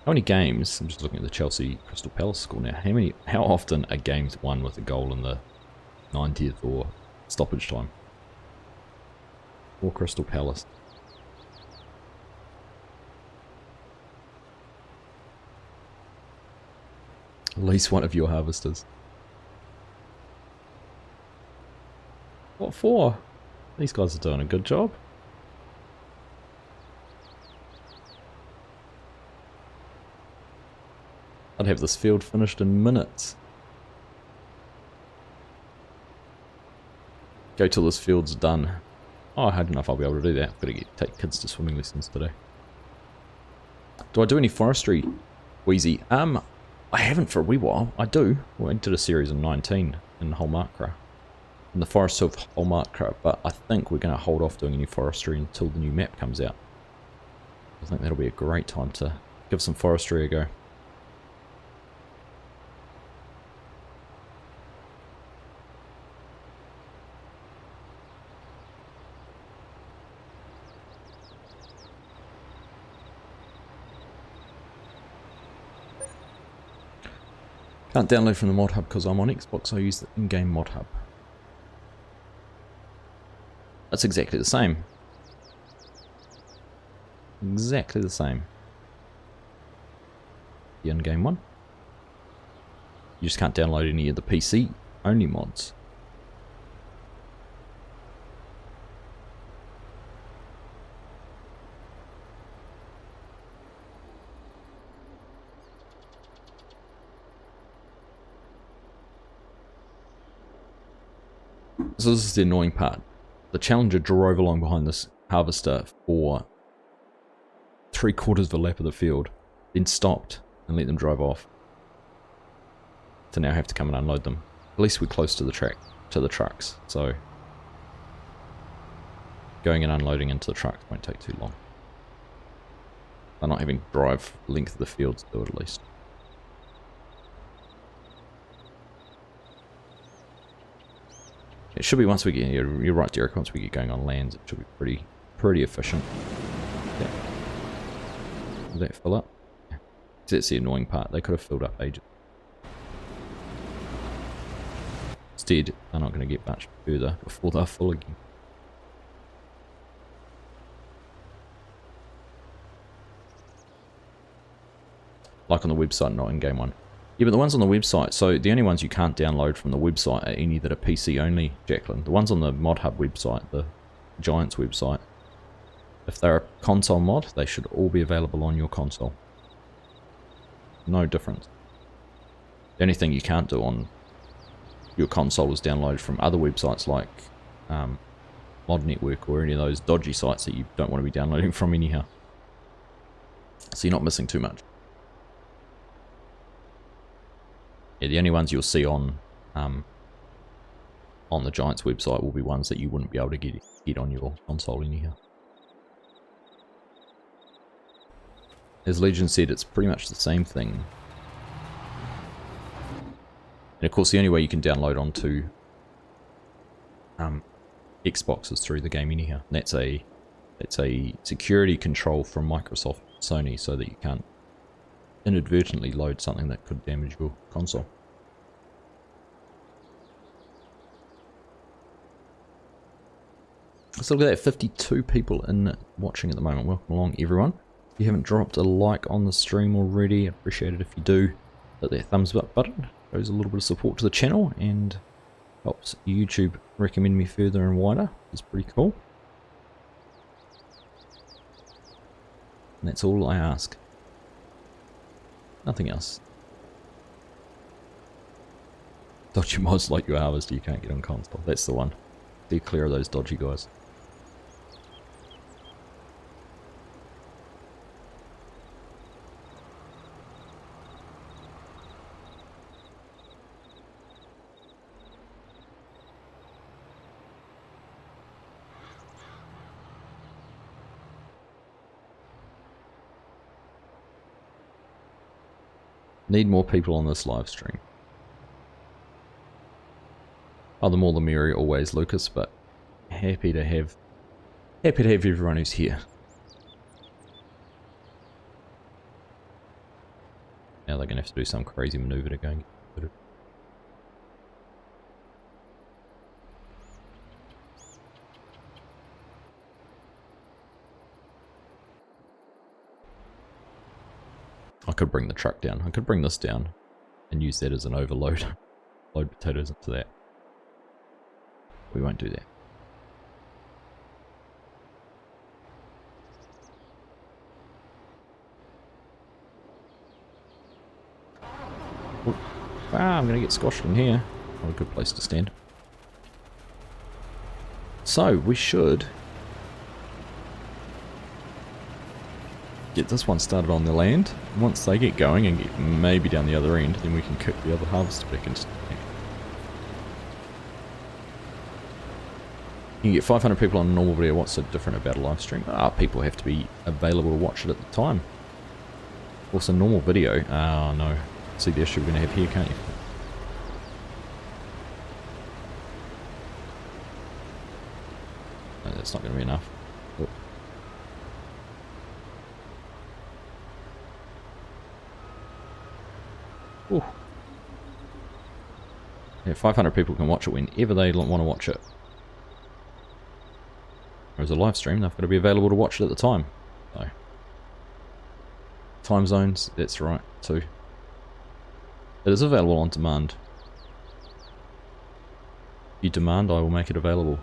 How many games, I'm just looking at the Chelsea Crystal Palace score now, how often are games won with a goal in the 90th or stoppage time? Or Crystal Palace? At least one of your harvesters. What for? These guys are doing a good job. I'd have this field finished in minutes. Go till this field's done. Oh, I don't know if I'll be able to do that. I've got to take kids to swimming lessons today. Do I do any forestry, Wheezy? I haven't for a wee while. I do. Well, I did a series in 19 in Holmarkra. In the forests of Holmarkra, but I think we're going to hold off doing any forestry until the new map comes out. I think that'll be a great time to give some forestry a go. Can't download from the mod hub because I'm on Xbox, I use the in-game mod hub. That's exactly the same. Exactly the same. The in-game one. You just can't download any of the PC only mods. So this is the annoying part. The Challenger drove along behind this harvester for 3/4 of a lap of the field, then stopped and let them drive off. To now have to come and unload them. At least we're close to the track, to the trucks, so going and unloading into the trucks won't take too long. They're not having to drive the length of the field to do it at least. It should be once we get, you're right, Derek, once we get going on lands, it should be pretty efficient. Yeah. Did that fill up? Yeah. That's the annoying part, they could have filled up ages. Instead, they're not going to get much further before they're full again. Like on the website, not in-game one. Yeah, but the ones on the website, so the only ones you can't download from the website are any that are PC only, Jacqueline. The ones on the Mod Hub website, the Giants website, if they're a console mod, they should all be available on your console. No difference. The only thing you can't do on your console is download from other websites like Mod Network or any of those dodgy sites that you don't want to be downloading from anyhow. So you're not missing too much. Yeah, the only ones you'll see on the Giants website will be ones that you wouldn't be able to get on your console anyhow. As Legion said, it's pretty much the same thing. And of course the only way you can download onto Xbox is through the game anyhow. And that's a security control from Microsoft Sony so that you can't inadvertently load something that could damage your console. So look at that, 52 people in watching at the moment. Welcome along everyone. If you haven't dropped a like on the stream already, I appreciate it if you do. Hit that thumbs up button. Shows a little bit of support to the channel and helps YouTube recommend me further and wider. It's pretty cool. And that's all I ask. Nothing else. Dodgy mods like your harvester you can't get on console. That's the one. Be clear of those dodgy guys. Need more people on this live stream. Oh, the more the merrier always, Lucas, but happy to have everyone who's here. Now they're gonna have to do some crazy maneuver to go and get it. I could bring the truck down. I could bring this down and use that as an overload. Load potatoes into that. We won't do that. Ooh. Ah, I'm going to get squashed in here. Not a good place to stand. So, we should get this one started on the land. Once they get going and get maybe down the other end, then we can kick the other harvester back into the tank. You can get 500 people on a normal video. What's so different about a live stream? People have to be available to watch it at the time. Also, normal video. Oh no. See the issue we're going to have here, can't you? No, that's not going to be enough. Oh. Ooh. Yeah, 500 people can watch it whenever they want to watch it. Whereas a live stream, they've got to be available to watch it at the time. So, time zones, that's right, too. It is available on demand. If you demand, I will make it available.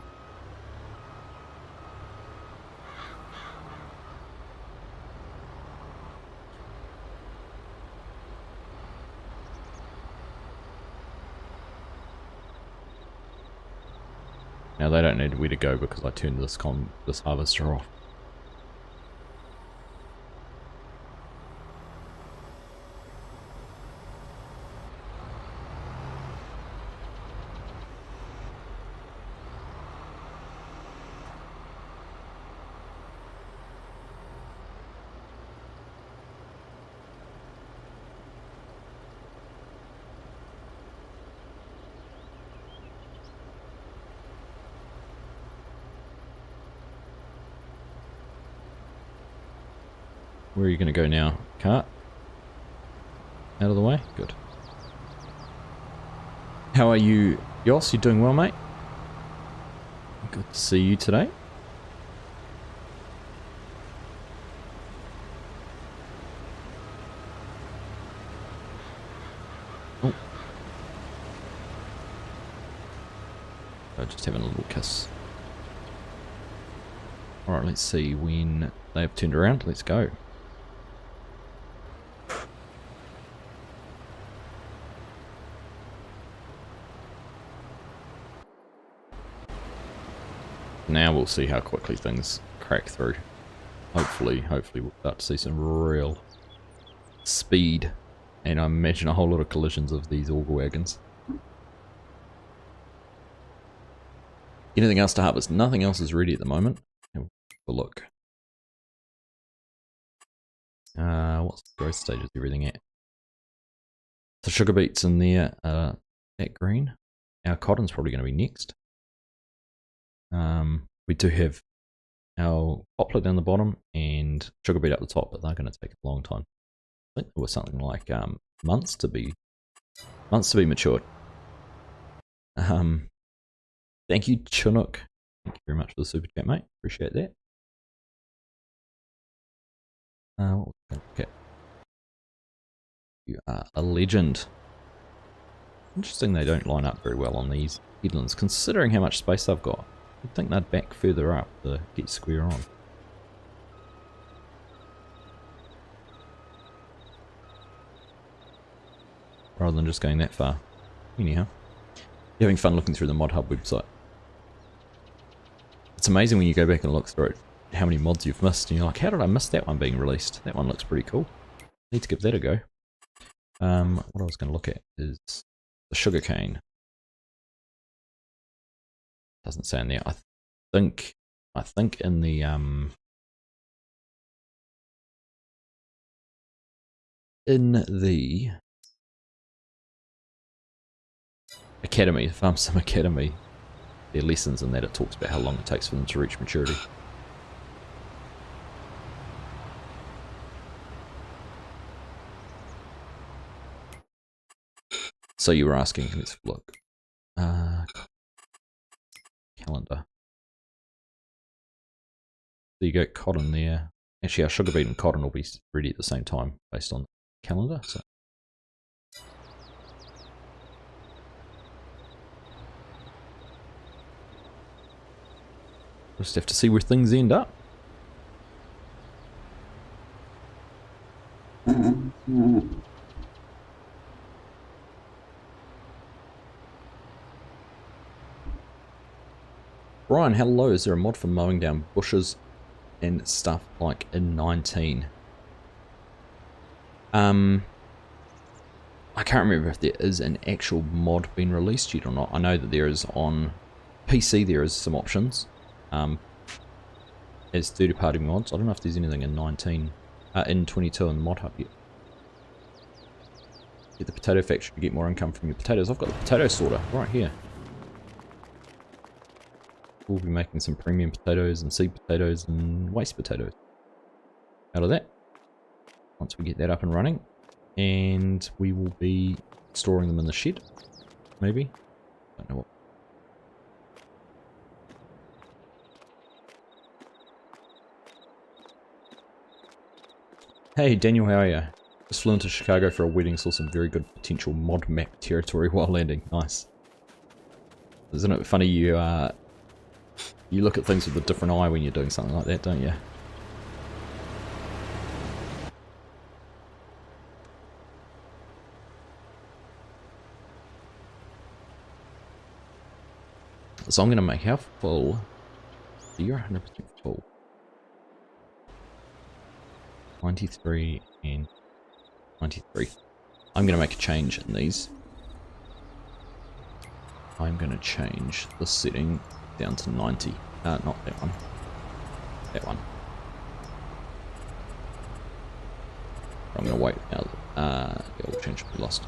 Now they don't need where to go because I turned this harvester off. Where are you going to go now? Cart? Out of the way? Good. How are you, Yoss? You doing well, mate? Good to see you today. Oh. I'm just having a little kiss. Alright, let's see when they have turned around. Let's go. Now we'll see how quickly things crack through. Hopefully we'll start to see some real speed, and I imagine a whole lot of collisions of these auger wagons. Anything else to harvest? Nothing else is ready at the moment. Have a look. What's the growth stage is everything at? The sugar beets in there are at green. Our cotton's probably going to be next. We do have our poplar down the bottom and sugar beet up the top, but they're going to take a long time. I think there was something like months to be matured. Thank you, Chinook. Thank you very much for the super chat, mate. Appreciate that. Okay. You are a legend. Interesting they don't line up very well on these headlands, considering how much space I've got. You'd think they'd back further up to get square on. Rather than just going that far. Anyhow, you're having fun looking through the Mod Hub website. It's amazing when you go back and look through it, how many mods you've missed, and you're like, how did I miss that one being released? That one looks pretty cool. Need to give that a go. What I was going to look at is the sugarcane. Doesn't say in there. I think in the academy, the Farm Sim Academy, there are lessons in that it talks about how long it takes for them to reach maturity. So you were asking, let's look. Calendar. So you go cotton there. Actually, our sugar beet and cotton will be ready at the same time based on the calendar. So we'll just have to see where things end up. Brian, hello. Is there a mod for mowing down bushes and stuff like in 19? I can't remember if there is an actual mod being released yet or not. I know that there is on PC. There is some options as third-party mods. I don't know if there's anything in 19, in 22 in the Mod Hub yet. Get the potato factory to get more income from your potatoes. I've got the potato sorter right here. We'll be making some premium potatoes and seed potatoes and waste potatoes out of that once we get that up and running, and we will be storing them in the shed, maybe. Don't know what. Hey Daniel, how are you? Just flew into Chicago for a wedding, saw some very good potential mod map territory while landing. Nice. Isn't it funny you look at things with a different eye when you're doing something like that, don't you? So I'm going to make how full? So you're 100% full. 93 and 93. I'm going to make a change in these. I'm going to change the setting down to 90. Not that one. That one. I'm going to wait now. Yeah, all change will be lost.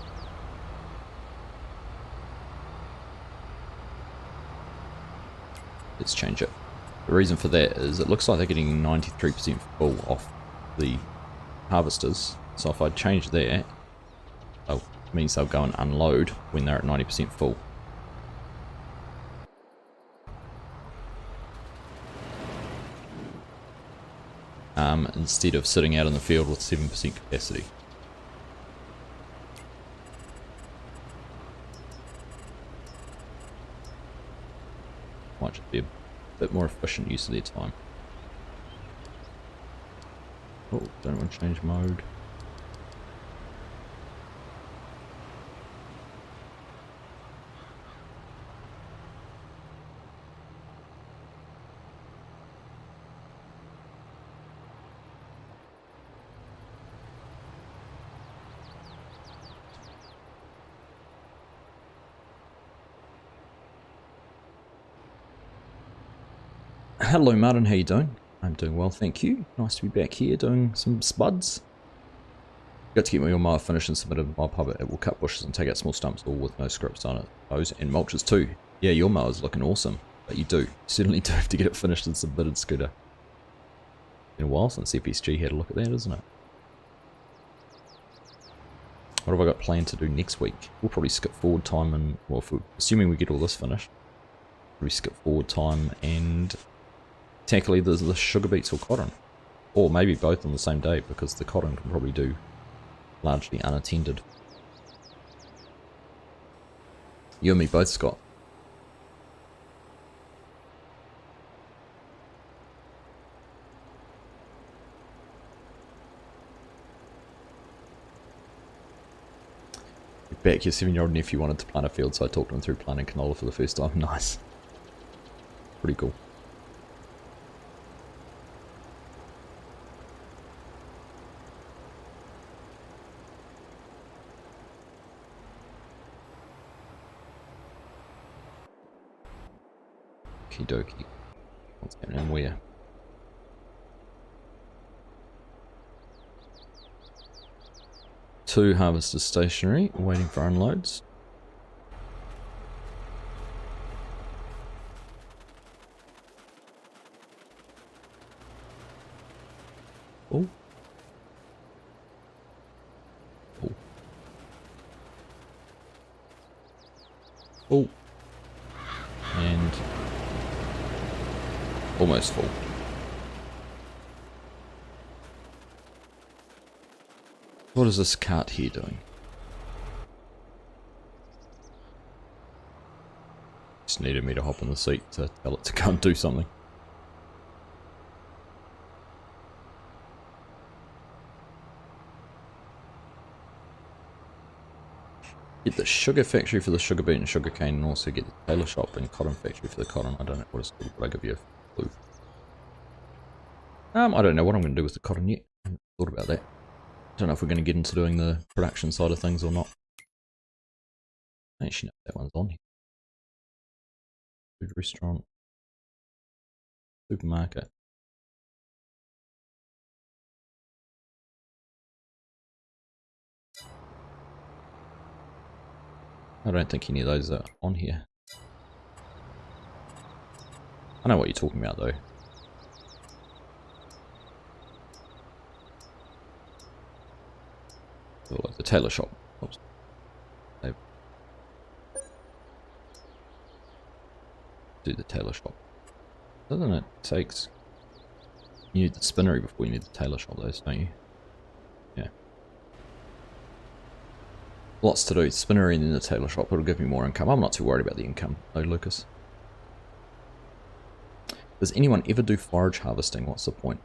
Let's change it. The reason for that is it looks like they're getting 93% full off the harvesters. So if I change there, it means they'll go and unload when they're at 90% full. Instead of sitting out in the field with 7% capacity. Might just be a bit more efficient use of their time. Oh, don't want to change mode. Hello Martin, how you doing? I'm doing well, thank you. Nice to be back here doing some spuds. Got to get my mower finished and submitted my pub. It will cut bushes and take out small stumps, all with no scripts on it. Those and mulches too. Yeah, your mower's looking awesome. But you certainly do have to get it finished and submitted, Scooter. Been a while since FSG had a look at that, isn't it? What have I got planned to do next week? We'll probably skip forward time and, well, if assuming we get all this finished, we skip forward time and tackle either the sugar beets or cotton, or maybe both on the same day, because the cotton can probably do largely unattended. You and me both, Scott. Back, your 7-year-old nephew wanted to plant a field, so I talked him through planting canola for the first time. Nice. Pretty cool. Okie dokie. What's happening where? Two harvesters stationary, waiting for unloads. Oh. Oh. Oh. And almost full. What is this cart here doing? Just needed me to hop in the seat to tell it to go and do something. Get the sugar factory for the sugar beet and sugar cane, and also get the tailor shop and cotton factory for the cotton. I don't know what it's called, but I'll give you a clue. I don't know what I'm going to do with the cotton yet. I haven't thought about that. Don't know if we're going to get into doing the production side of things or not. Actually, no, that one's on here. Food restaurant. Supermarket. I don't think any of those are on here. I know what you're talking about though. Oh, like the tailor shop. Oops. Do the tailor shop. Doesn't it takes... You need the spinnery before you need the tailor shop though, don't you? Yeah. Lots to do. Spinnery and then the tailor shop. It'll give me more income. I'm not too worried about the income though, Lucas. Does anyone ever do forage harvesting? What's the point?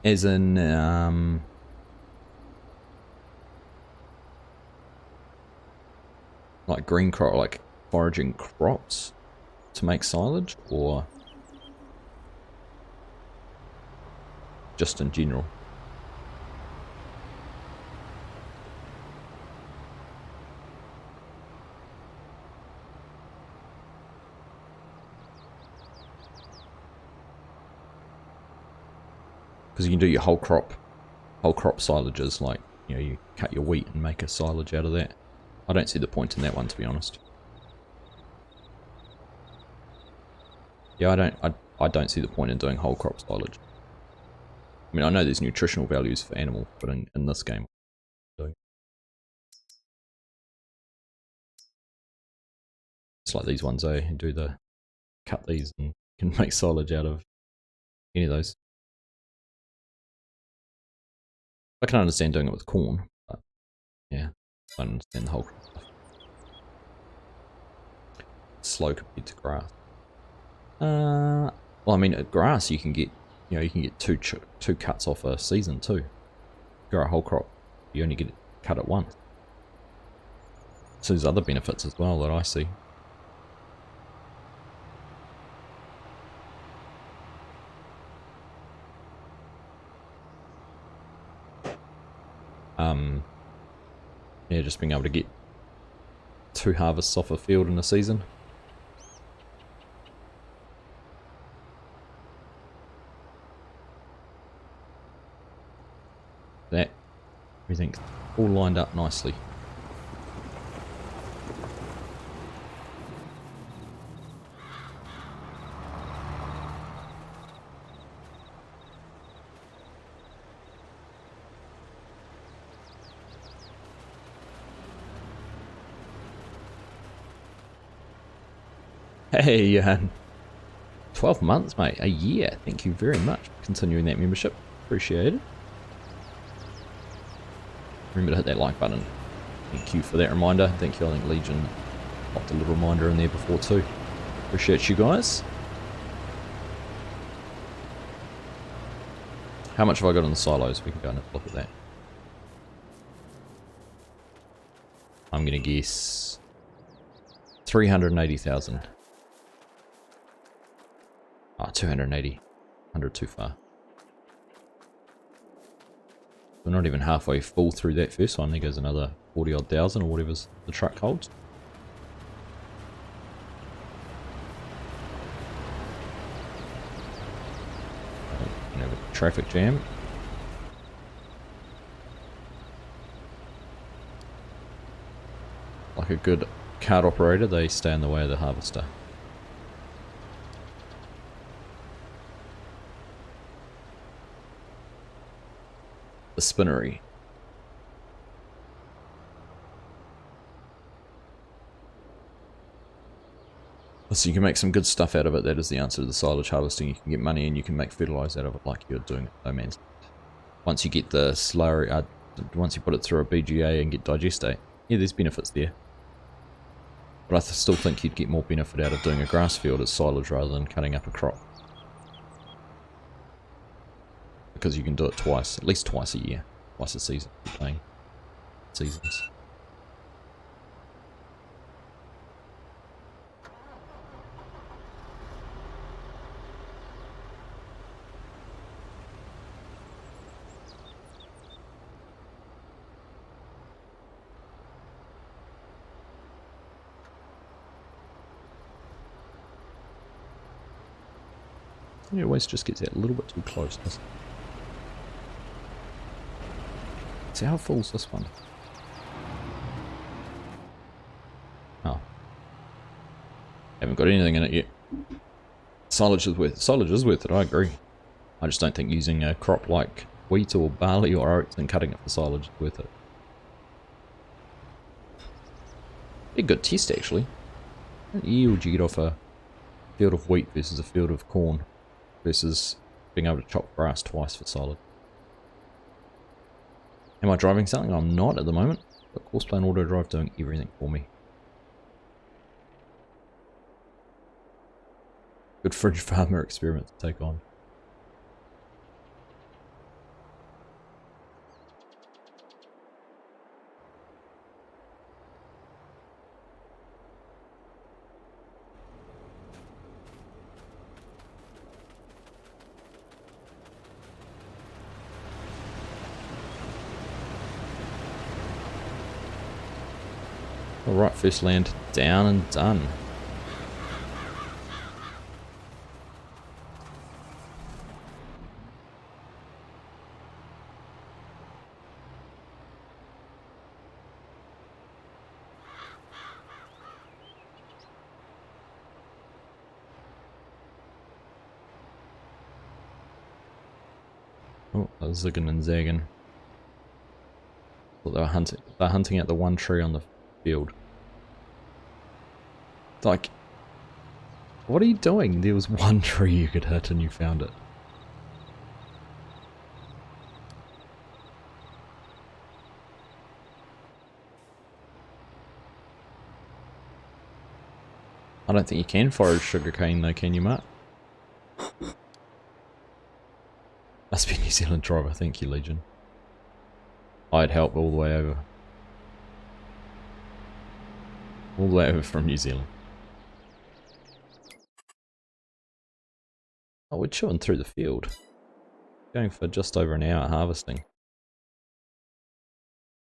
As in, like green crop, like foraging crops to make silage, or just in general? Because you can do your whole crop silages, like, you know, you cut your wheat and make a silage out of that. I don't see the point in that one, to be honest. Yeah, I don't see the point in doing whole crop silage. I mean, I know there's nutritional values for animals, but in this game, it's like these ones, eh? You do the cut these and you can make silage out of any of those. I can understand doing it with corn, but yeah, I don't understand the whole stuff. Slow compared to grass. Well, I mean, at grass you can get, you can get two cuts off a season too. Grow a whole crop, you only get it cut at once. So there's other benefits as well that I see. Yeah, just being able to get 2 harvests off a field in a season. That, everything's all lined up nicely. Hey, Johan. 12 months, mate. A year. Thank you very much for continuing that membership. Appreciate it. Remember to hit that like button. Thank you for that reminder. Thank you. I think Legion popped a little reminder in there before too. Appreciate you guys. How much have I got on the silos? We can go and have a look at that. I'm going to guess 380,000. 280. 100 too far. We're not even halfway full through that first one. There goes another 40 odd thousand or whatever the truck holds. Traffic jam. Like a good cart operator, they stay in the way of the harvester. The spinnery. So you can make some good stuff out of it. That is the answer to the silage harvesting. You can get money and you can make fertilizer out of it like you're doing at No Man's Land. Once you get the slurry, once you put it through a BGA and get digestate, yeah, there's benefits there. But I still think you'd get more benefit out of doing a grass field as silage rather than cutting up a crop. Because you can do it twice, at least twice a year, twice a season, if you're playing seasons. It always just gets that little bit too close, doesn't it? See how full's this one? Oh. Haven't got anything in it yet. Silage is worth it, I agree. I just don't think using a crop like wheat or barley or oats and cutting it for silage is worth it. Be a good test actually. What yield you get off a field of wheat versus a field of corn versus being able to chop grass twice for silage? Am I driving something? I'm not at the moment, but Courseplay and Autodrive doing everything for me. Good Fringe farmer experiment to take on. Alright, first land down and done. Oh, they're zigging and zagging. Thought they were hunting. They're hunting out the one tree on the field. Like, what are you doing? There was one tree you could hit and you found it. I don't think you can forage sugarcane though, can you, Mark? Must be New Zealand driver, thank you, Legion. I'd help all the way over. All the way over from New Zealand. Oh, we're chewing through the field. Going for just over an hour harvesting.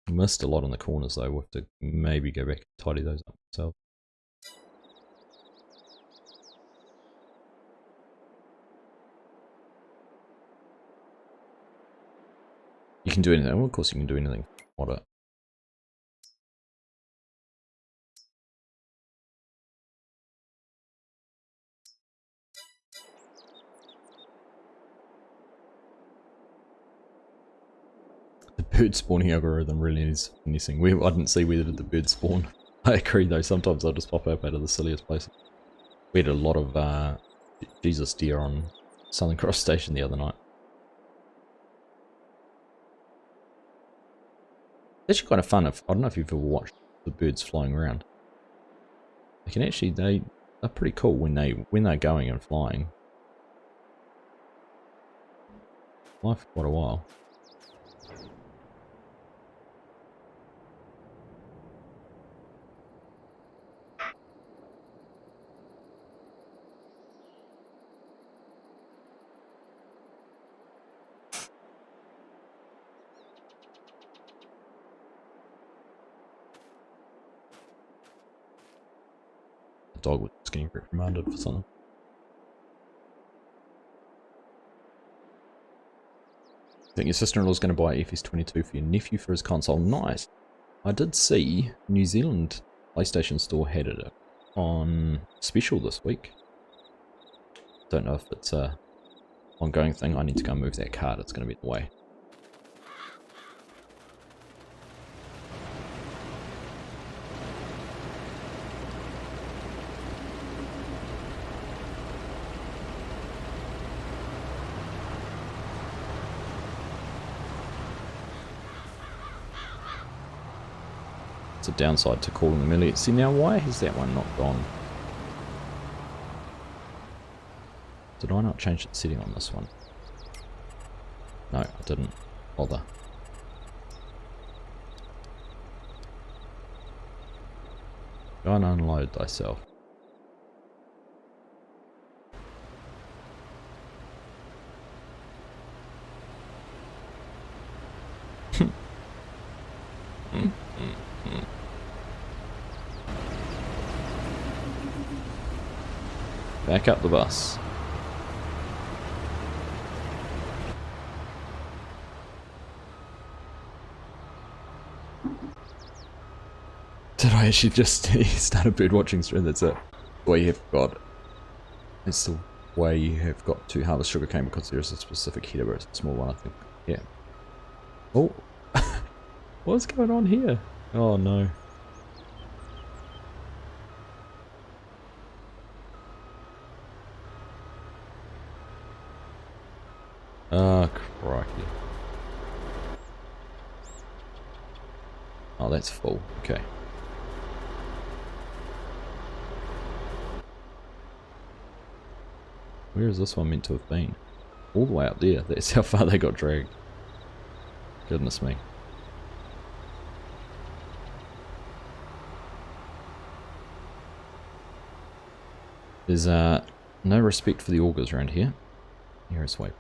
Missed a lot on the corners though, we'll have to maybe go back and tidy those up ourselves. You can do anything. Well, of course you can do anything. What a... The bird spawning algorithm really is missing. I didn't see whether did the bird spawn. I agree though, sometimes they'll just pop up out of the silliest places. We had a lot of Jesus deer on Southern Cross Station the other night. It's actually kind of fun. I don't know if you've ever watched the birds flying around. They can actually, they are pretty cool when they're going and flying. Fly for quite a while. Dog was getting reprimanded for something. I think your sister-in-law's going to buy FS22 for your nephew for his console. Nice. I did see New Zealand PlayStation Store had it on special this week. Don't know if it's a ongoing thing. I need to go and move that cart. It's going to be in the way. It's a downside to calling them Elliot. See now, why has that one not gone? Did I not change the setting on this one? No, I didn't bother. Go and unload thyself. Back up the bus. Did I actually just start a bird watching stream? That's it. The way you have got it. It's the way you have got to harvest sugarcane because there is a specific header, but it's a small one, I think. Yeah. Oh. What's going on here? Oh no. Ah, crikey. Oh, that's full. Okay. Where is this one meant to have been? All the way up there. That's how far they got dragged. Goodness me. There's no respect for the augers around here. Here is wait.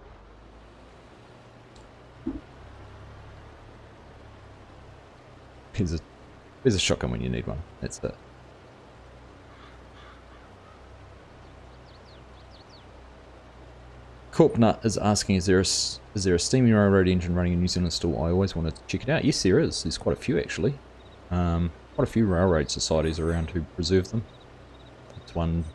There's a shotgun when you need one. That's it. Corpnut is asking, is there a steaming railroad engine running in New Zealand still? I always wanted to check it out. Yes, there is. There's quite a few actually. Quite a few railroad societies around who preserve them. There's one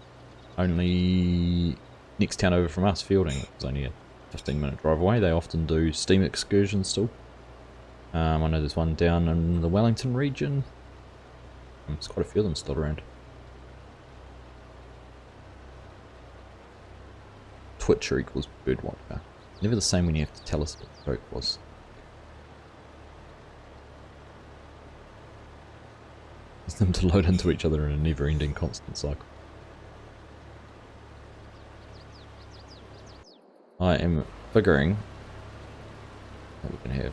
only next town over from us, Fielding. It was only a 15-minute drive away. They often do steam excursions still. I know there's one down in the Wellington region. There's quite a few of them still around. Twitcher equals birdwatcher. Never the same when you have to tell us what the joke was. It's them to load into each other in a never-ending constant cycle. I am figuring what we can have.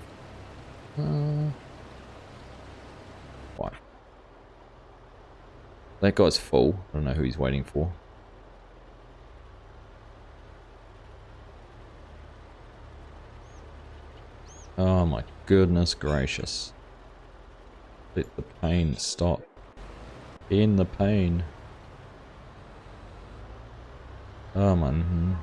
Why? That guy's full. I don't know who he's waiting for. Oh my goodness gracious. Let the pain stop. In the pain. Oh man.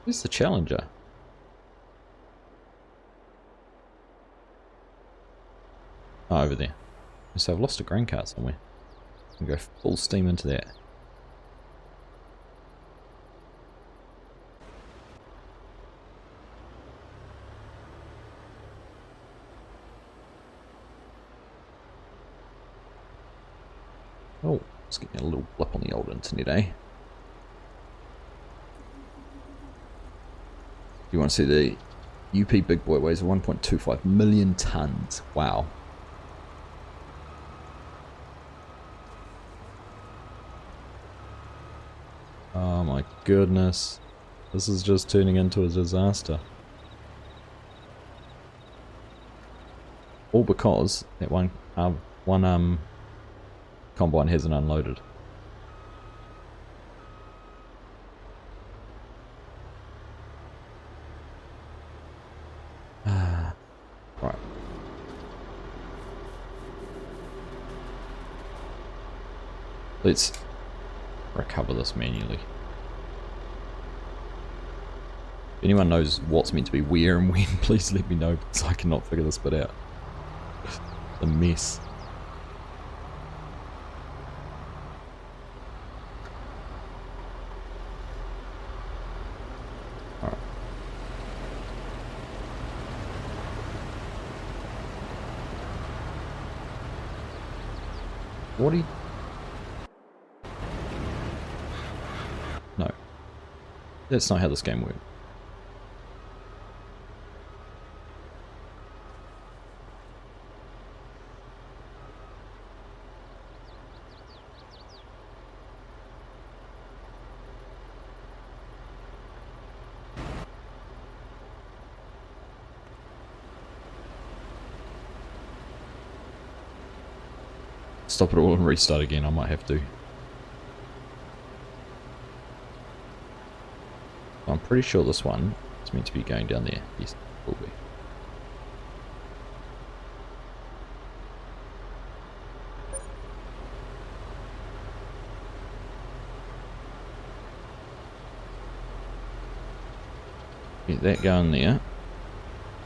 Where's the Challenger? Oh, over there. So I've lost a grain cart somewhere. I can go full steam into that. Oh, it's getting a little blip on the old internet, eh? You want to see the UP big boy weighs 1.25 million tons. Wow. Oh my goodness. This is just turning into a disaster. All because that one combine hasn't unloaded. Right. Let's recover this manually. If anyone knows what's meant to be where and when, please let me know, because I cannot figure this bit out. A mess. Alright. What do you... No. That's not how this game works. Stop it all and restart again, I might have to. I'm pretty sure this one is meant to be going down there. Yes, it will be. Get that going there.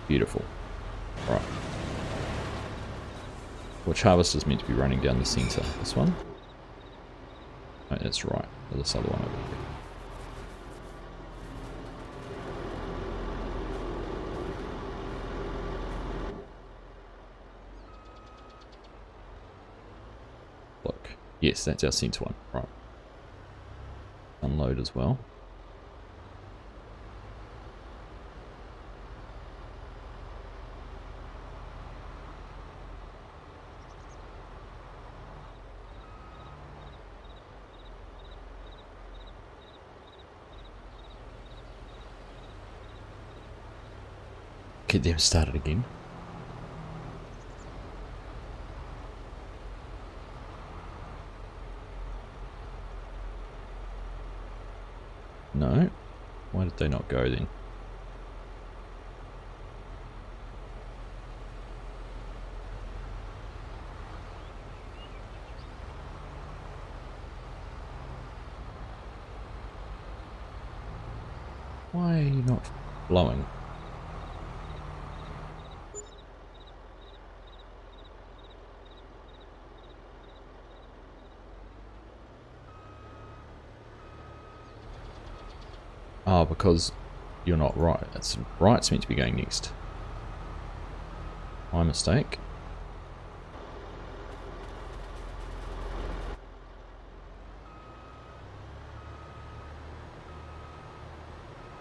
Beautiful. Right. Which harvester is meant to be running down the centre? This one? No, that's right. This other one over here. Look. Yes, that's our centre one. Right. Unload as well. Get them started again. No? Why did they not go then? Why are you not blowing? Oh, because you're not right. That's right's meant to be going next. My mistake.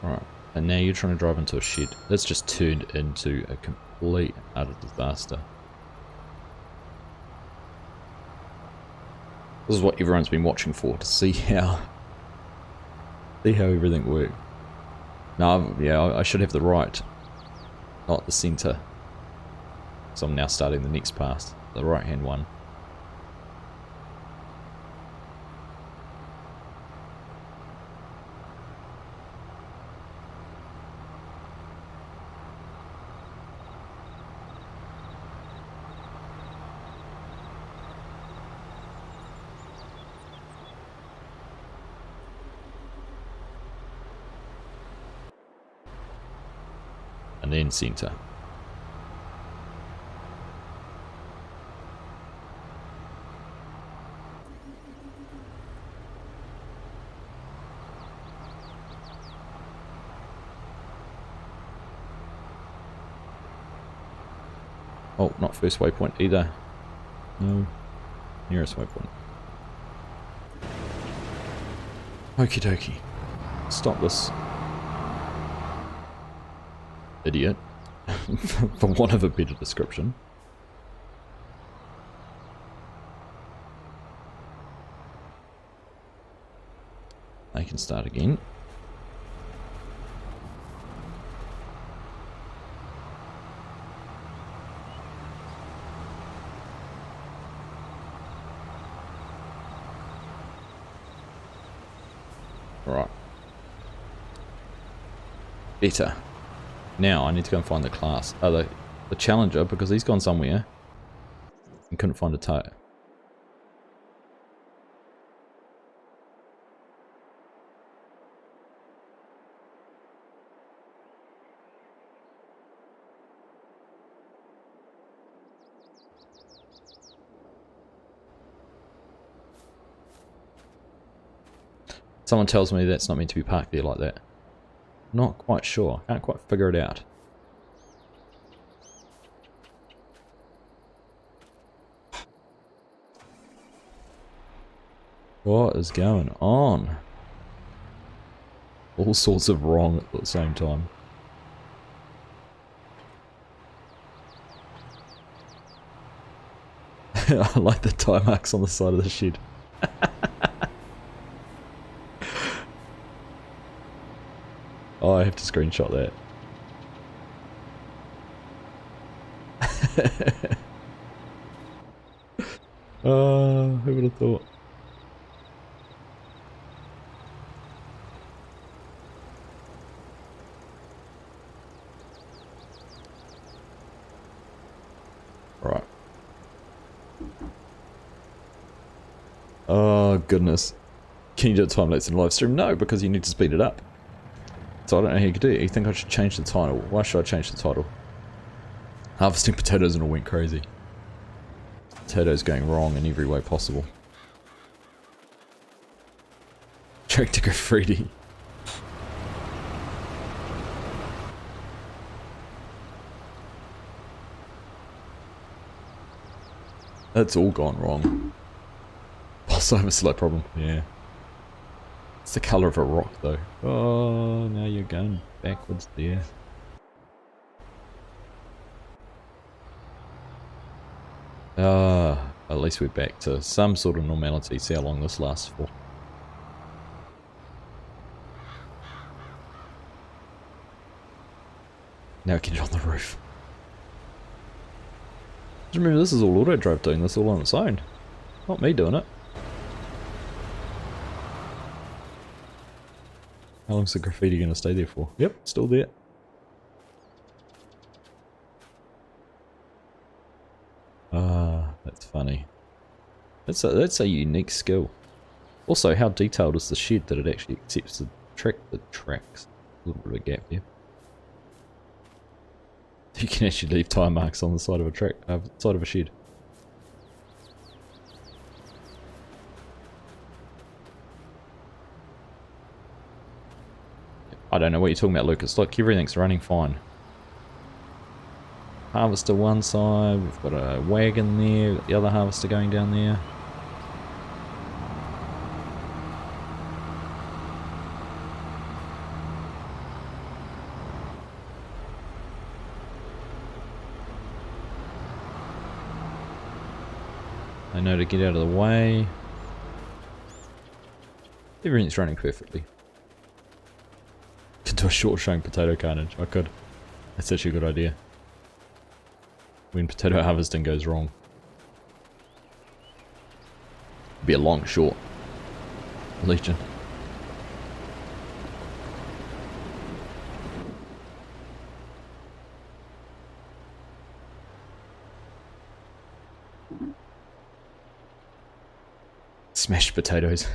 Right, and now you're trying to drive into a shed. That's just turned into a complete utter disaster. This is what everyone's been watching for, to see how everything works. No, yeah, I should have the right, not the centre. So I'm now starting the next pass, the right hand one. And then centre. Oh, not first waypoint either. No, nearest waypoint. Okie dokie. Stop this. Idiot, for want of a better description. I can start again. Right. Better. Now I need to go and find the class. Oh, the challenger, because he's gone somewhere and couldn't find a tire. Someone tells me that's not meant to be parked there like that. Not quite sure. Can't quite figure it out. What is going on? All sorts of wrong at the same time. I like the tire marks on the side of the shed. Oh, I have to screenshot that. Who would have thought? Right. Oh, goodness. Can you do a time lapse in live stream? No, because you need to speed it up. So I don't know how you could do it. You think I should change the title? Why should I change the title? Harvesting potatoes and all went crazy. Potatoes going wrong in every way possible. Tractor graffiti. That's all gone wrong. Also, I have a slow problem. Yeah. It's the colour of a rock though. Oh, now you're going backwards there. At least we're back to some sort of normality. See how long this lasts for. Now get it on the roof. Just remember, this is all Autodrive doing this all on its own. Not me doing it. How long's the graffiti going to stay there for? Yep, still there. Ah, that's funny. That's a unique skill. Also, how detailed is the shed that it actually accepts the tracks? little bit of a gap here. You can actually leave tyre marks on the side of a track, side of a shed. I don't know what you're talking about, Lucas. Look, everything's running fine. Harvester one side, we've got a wagon there, we've got the other harvester going down there. I know to get out of the way. Everything's running perfectly. Could do a short showing potato carnage. I could. That's actually a good idea. When potato harvesting goes wrong. It'd be a long short. Legion. Smashed potatoes.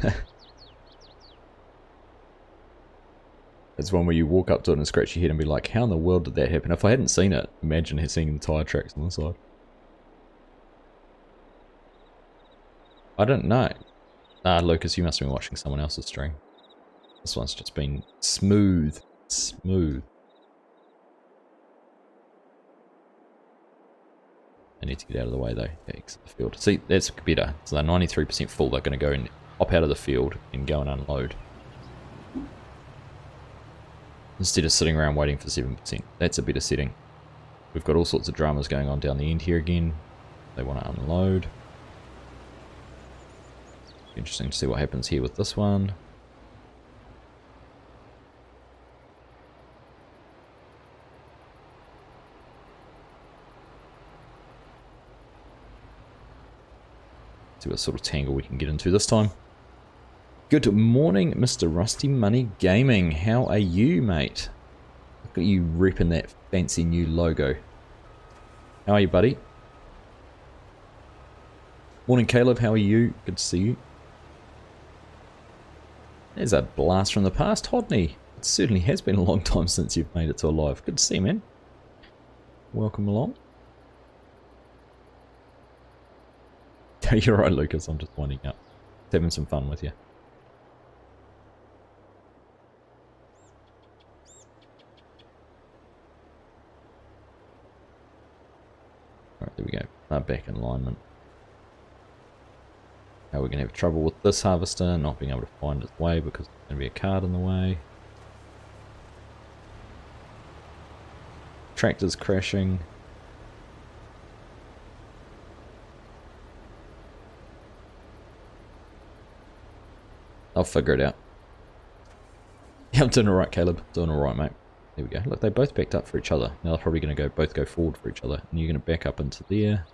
It's one where you walk up to it and scratch your head and be like, how in the world did that happen? If I hadn't seen it, imagine seeing the tyre tracks on the side. I don't know. Ah, Lucas, you must have been watching someone else's stream. This one's just been smooth. Smooth. I need to get out of the way though. Yeah, exit the field. See, that's better. So they're 93% full. They're going to go and hop out of the field and go and unload. Instead of sitting around waiting for 7%. That's a better setting. We've got all sorts of dramas going on down the end here again. They want to unload. Interesting to see what happens here with this one. See what sort of tangle we can get into this time. Good morning, Mr. Rusty Money Gaming. How are you, mate? Look at you repping that fancy new logo. How are you, buddy? Morning, Caleb. How are you? Good to see you. There's a blast from the past, Hodney. It certainly has been a long time since you've made it to a live. Good to see you, man. Welcome along. You're right, Lucas. I'm just winding up. Having some fun with you. Alright, there we go. Back in alignment. Now we're going to have trouble with this harvester not being able to find its way because there's going to be a cart in the way. Tractor's crashing. I'll figure it out. Yeah, I'm doing alright, Caleb. Doing alright, mate. There we go. Look, they both backed up for each other. Now they're probably going to both go forward for each other. And you're going to back up into there.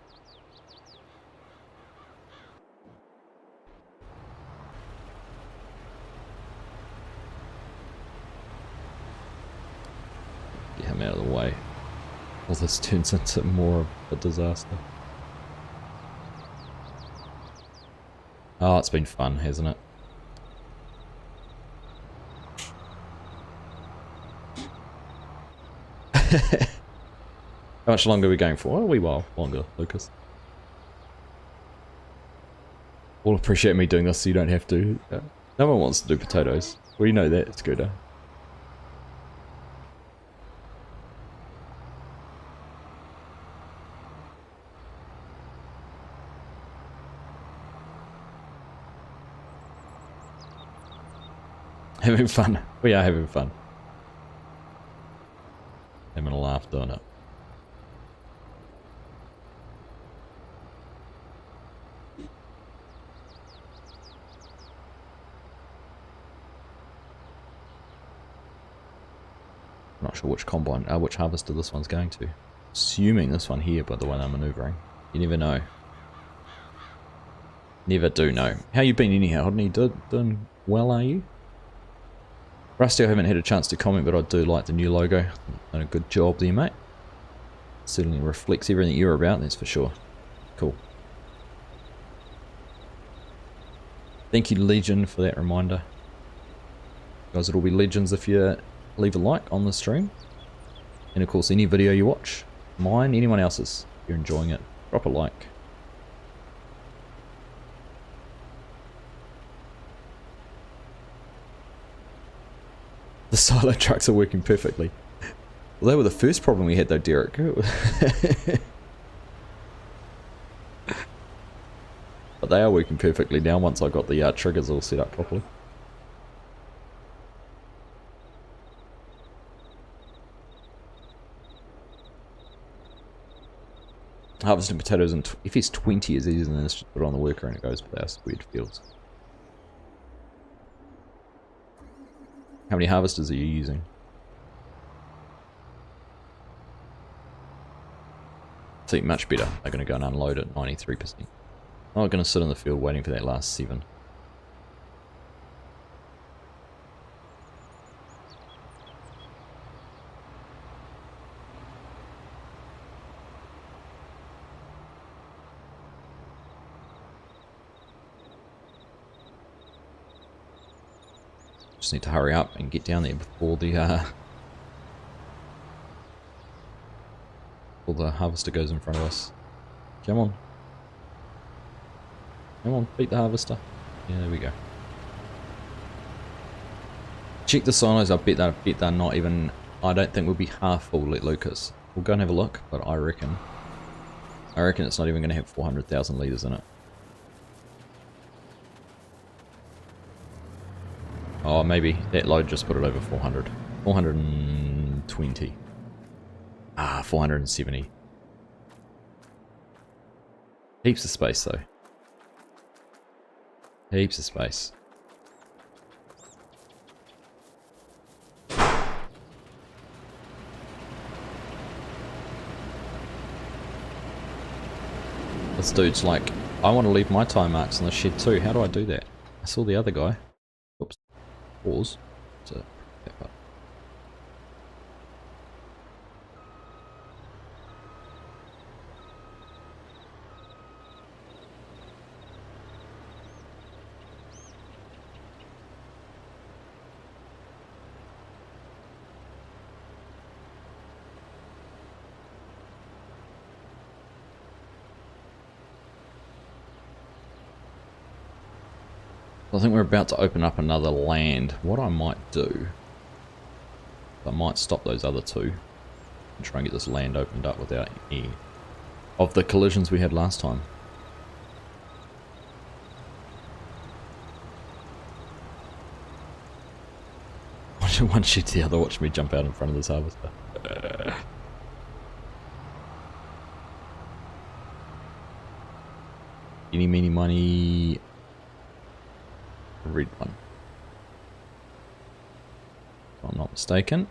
Get him out of the way. Well, this turns into more of a disaster. Oh, it's been fun, hasn't it? How much longer are we going for? Oh, a wee while longer, Lucas. We'll appreciate me doing this so you don't have to. No one wants to do potatoes. We know that, Scooter. Having fun. We are having fun. Having a laugh doing it. Not sure which combine, which harvester this one's going to. Assuming this one here, by the way they're manoeuvring. You never know. Never do know. How you been anyhow? Hodney, doing well, are you? Rusty, I haven't had a chance to comment, but I do like the new logo. Done a good job there, mate. Certainly reflects everything you're about, that's for sure. Cool. Thank you, Legion, for that reminder. Guys, it'll be legends if you leave a like on the stream. And of course, any video you watch, mine, anyone else's, if you're enjoying it, drop a like. The silo trucks are working perfectly. Well, they were the first problem we had though, Derek. But they are working perfectly now once I got the triggers all set up properly. Harvesting potatoes in FS20 is easier than this. Just put it on the worker and it goes past weird fields. How many harvesters are you using? See, much better. They're going to go and unload at 93%. I'm not going to sit in the field waiting for that last 7. Just need to hurry up and get down there before the harvester goes in front of us. Come on. Come on, beat the harvester. Yeah, there we go. Check the silos, I bet they're not even, I don't think we'll be half full at Lucas. We'll go and have a look, but I reckon it's not even going to have 400,000 litres in it. Oh, maybe that load just put it over 400. 420. 470. Heaps of space though. Heaps of space. This dude's like, I want to leave my time marks in the shed too. How do I do that? I saw the other guy. Oops. Pause. So, back up. I think we're about to open up another land. What I might do, I might stop those other two and try and get this land opened up without any of the collisions we had last time. One shoots the other, watch me jump out in front of this harvester. Any, meeny, money. Red one. If I'm not mistaken.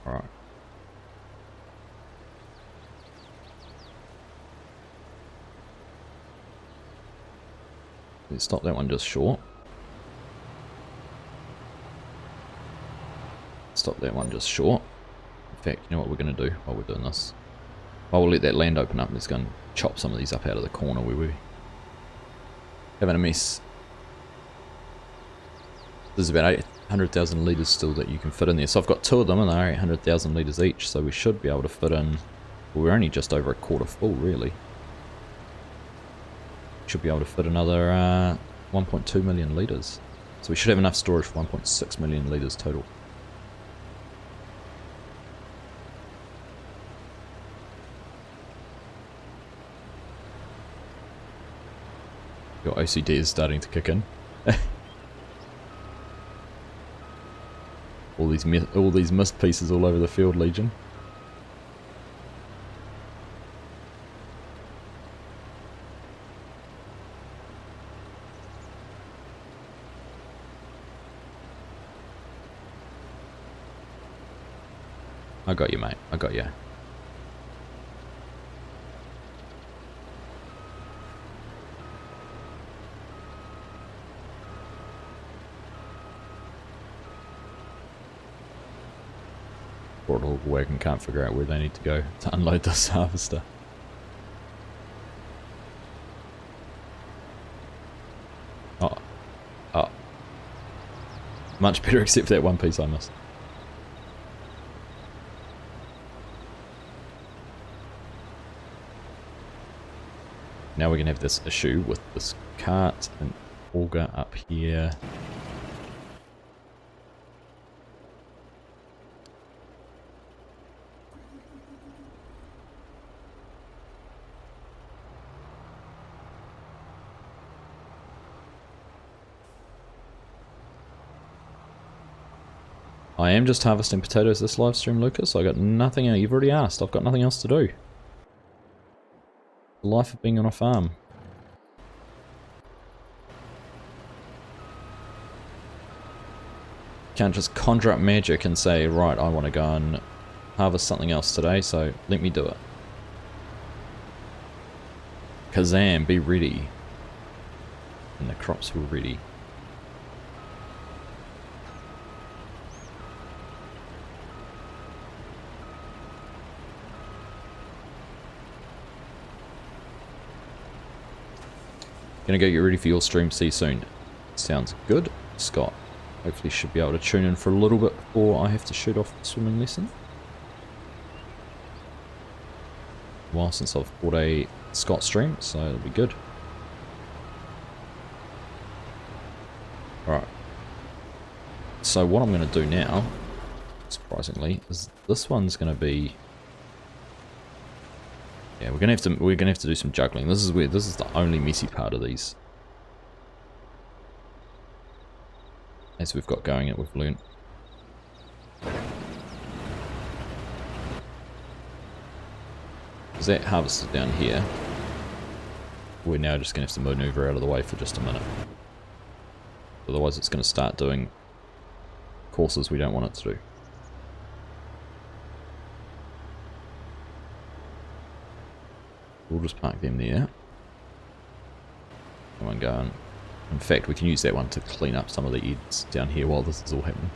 Alright. Let's stop that one just short. Stop that one just short. In fact, you know what we're going to do while we're doing this? While we'll let that land open up, let's go and chop some of these up out of the corner where we're having a mess. There's about 800,000 litres still that you can fit in there. So I've got 2 of them and they're 800,000 litres each. So we should be able to fit in, well, we're only just over a quarter full really. Should be able to fit another 1.2 million litres. So we should have enough storage for 1.6 million litres total. Your OCD is starting to kick in. all these missed pieces all over the field, Legion. I got you, mate. I got you. Broadhaul wagon can't figure out where they need to go to unload this harvester. Oh. Oh. Much better except for that one piece I missed. Now we're going to have this issue with this cart and auger up here. I am just harvesting potatoes this live stream, Lucas. I got nothing else. You've already asked. I've got nothing else to do. The life of being on a farm. Can't just conjure up magic and say, right, I want to go and harvest something else today, so let me do it. Kazam, be ready. And the crops were ready. Gonna go get ready for your stream. See you soon. Sounds good. Scott hopefully should be able to tune in for a little bit before I have to shoot off the swimming lesson. A while since I've bought a Scott stream, so it'll be good. Alright. So what I'm gonna do now, surprisingly, is this one's gonna be... Yeah, we're gonna have to do some juggling. This is the only messy part of these. As we've got going, we've learnt. Because that harvester down here, we're now just gonna have to maneuver out of the way for just a minute. Otherwise it's gonna start doing courses we don't want it to do. We'll just park them there. Come on, going. In fact, we can use that one to clean up some of the eds down here while this is all happening.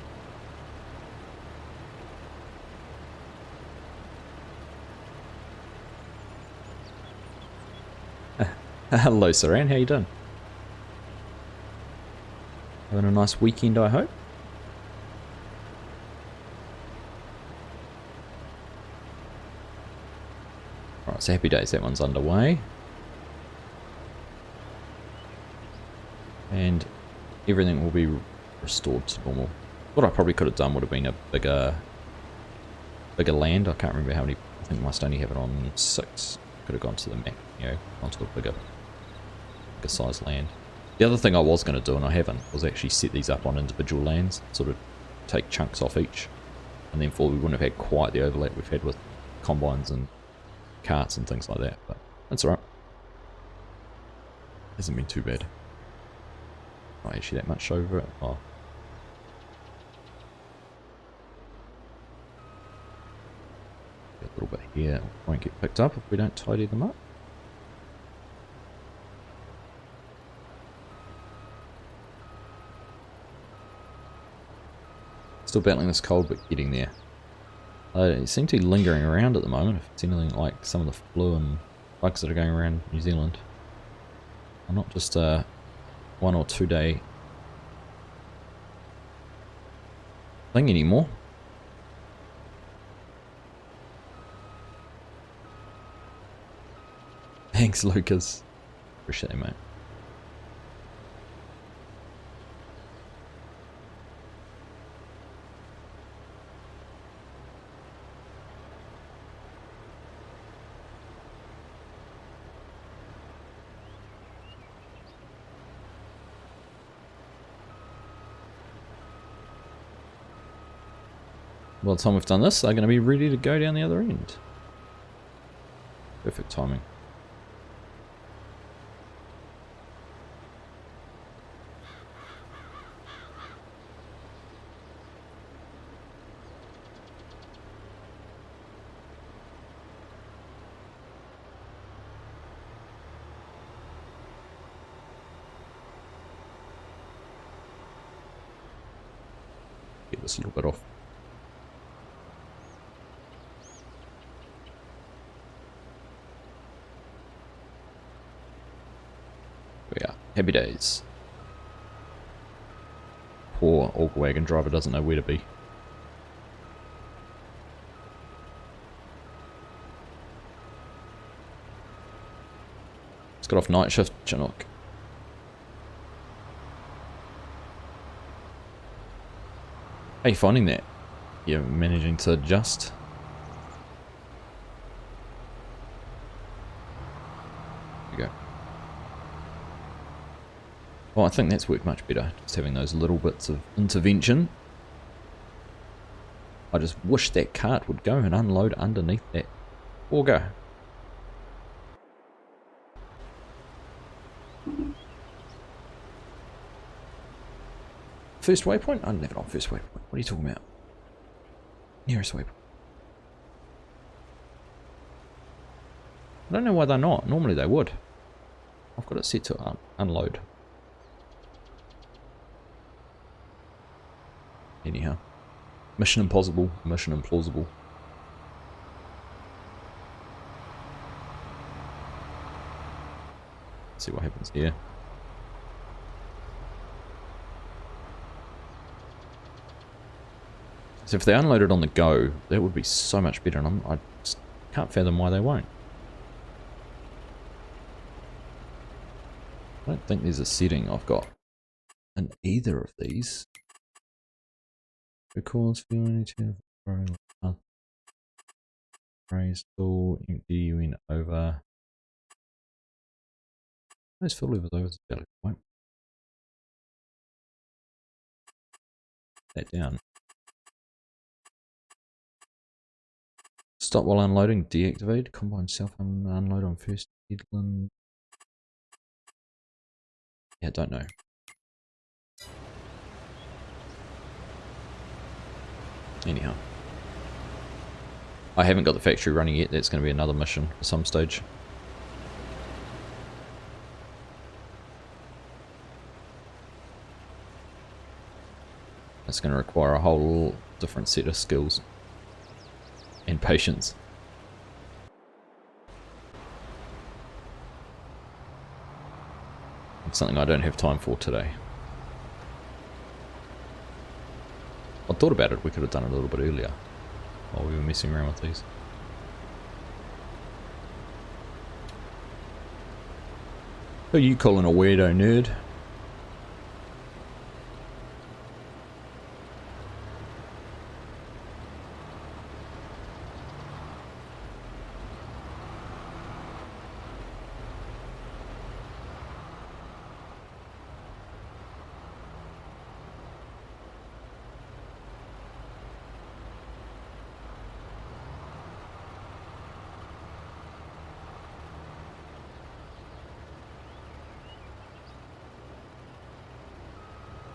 Hello, Saran. How you doing? Having a nice weekend, I hope. Alright, so happy days, that one's underway. And everything will be restored to normal. What I probably could have done would have been a bigger land. I can't remember how many, I think I must only have it on 6. Could have gone to the Mac, you know, onto a bigger size land. The other thing I was going to do, and I haven't, was actually set these up on individual lands, sort of take chunks off each, and then we wouldn't have had quite the overlap we've had with combines and carts and things like that, but that's alright. Hasn't been too bad. Not actually that much over it. Oh. A little bit here won't get picked up if we don't tidy them up. Still battling this cold, but getting there. It seems to be lingering around at the moment, if it's anything like some of the flu and bugs that are going around New Zealand. And not just a 1 or 2 day thing anymore. Thanks, Lucas. Appreciate it, mate. By the time we've done this, they're going to be ready to go down the other end. Perfect timing. Get this a little bit off. Happy days. Poor auger wagon driver doesn't know where to be. Got off night shift, Chinook. How are you finding that? You're managing to adjust? There we go. Well, I think that's worked much better, just having those little bits of intervention. I just wish that cart would go and unload underneath that auger. First waypoint? I don't have it on first waypoint. What are you talking about? Nearest waypoint. I don't know why they're not. Normally they would. I've got it set to unload. Anyhow. Mission impossible. Mission implausible. Let's see what happens here. So if they unload it on the go, that would be so much better, and I just can't fathom why they won't. I don't think there's a setting I've got in either of these. Because raise full, empty UN over. Those full levers over the belly point. That down. Stop while unloading, deactivate, combine self unload on first headland. Yeah, don't know. Anyhow. I haven't got the factory running yet, that's going to be another mission at some stage. That's going to require a whole different set of skills. And patience. It's something I don't have time for today. I thought about it, we could have done it a little bit earlier while we were messing around with these. Who are you calling a weirdo nerd?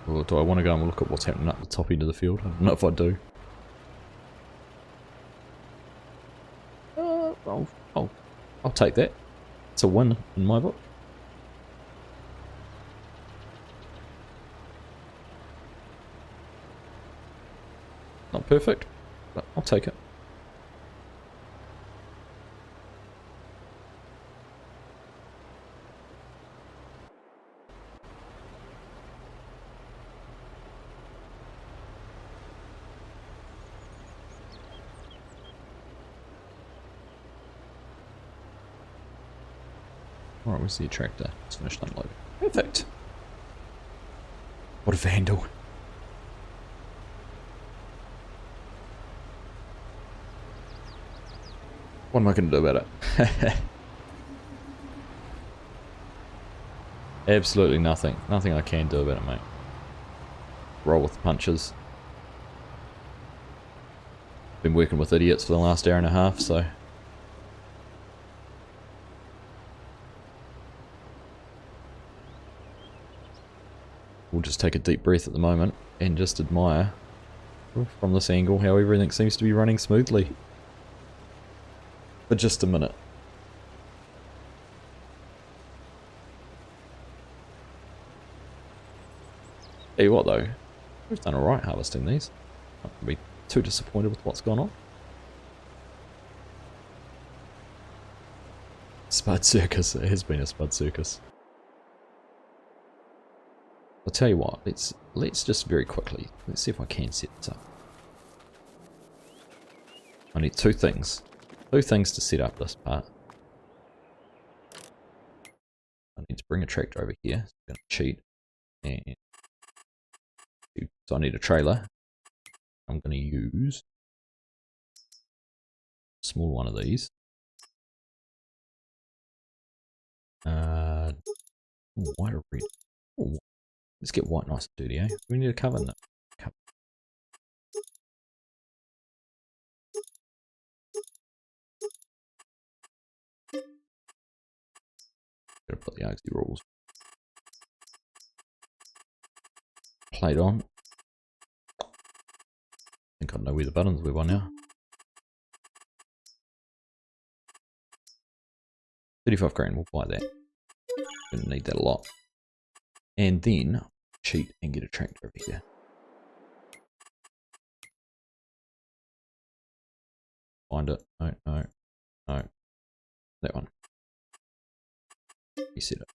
Or do I want to go and look at what's happening up the top end of the field? I don't know if I do. I'll take that. It's a win in my book. Not perfect, but I'll take it. Alright, where's the attractor? It's finished unloading. Perfect. What a vandal. What am I going to do about it? Absolutely nothing. Nothing I can do about it, mate. Roll with the punches. Been working with idiots for the last hour and a half, so... We'll just take a deep breath at the moment and just admire from this angle how everything seems to be running smoothly. For just a minute. Tell you what though, we've done alright harvesting these. Not going to be too disappointed with what's gone on. Spud circus, it has been a spud circus. tell you what, let's just very quickly, let's see if I can set this up. I need two things to set up this part. I need to bring a tractor over here, so I'm going to cheat, and so I need a trailer. I'm going to use a small one of these. White or red? Ooh, let's get white nice and dirty, eh? We need a cover in it. Gotta put the Argsy rules. Plate on. I think I know where the buttons were by now. 35 grand, we'll buy that. Gonna need that a lot. And then cheat and get a tractor over here. Find it. No. That one. Reset it.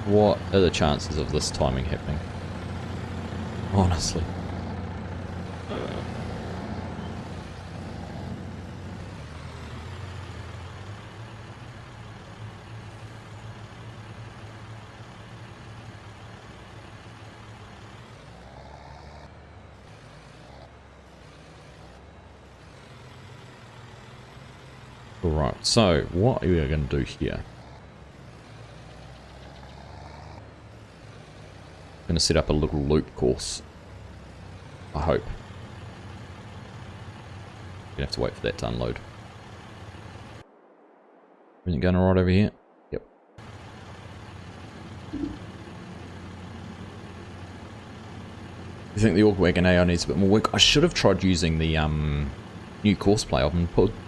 What are the chances of this timing happening? Honestly. Alright, so what are we going to do here? I'm going to set up a little loop course. I hope. You're going to have to wait for that to unload. Everything going alright over here? Yep. You think the auger wagon AI needs a bit more work? I should have tried using the new Courseplay.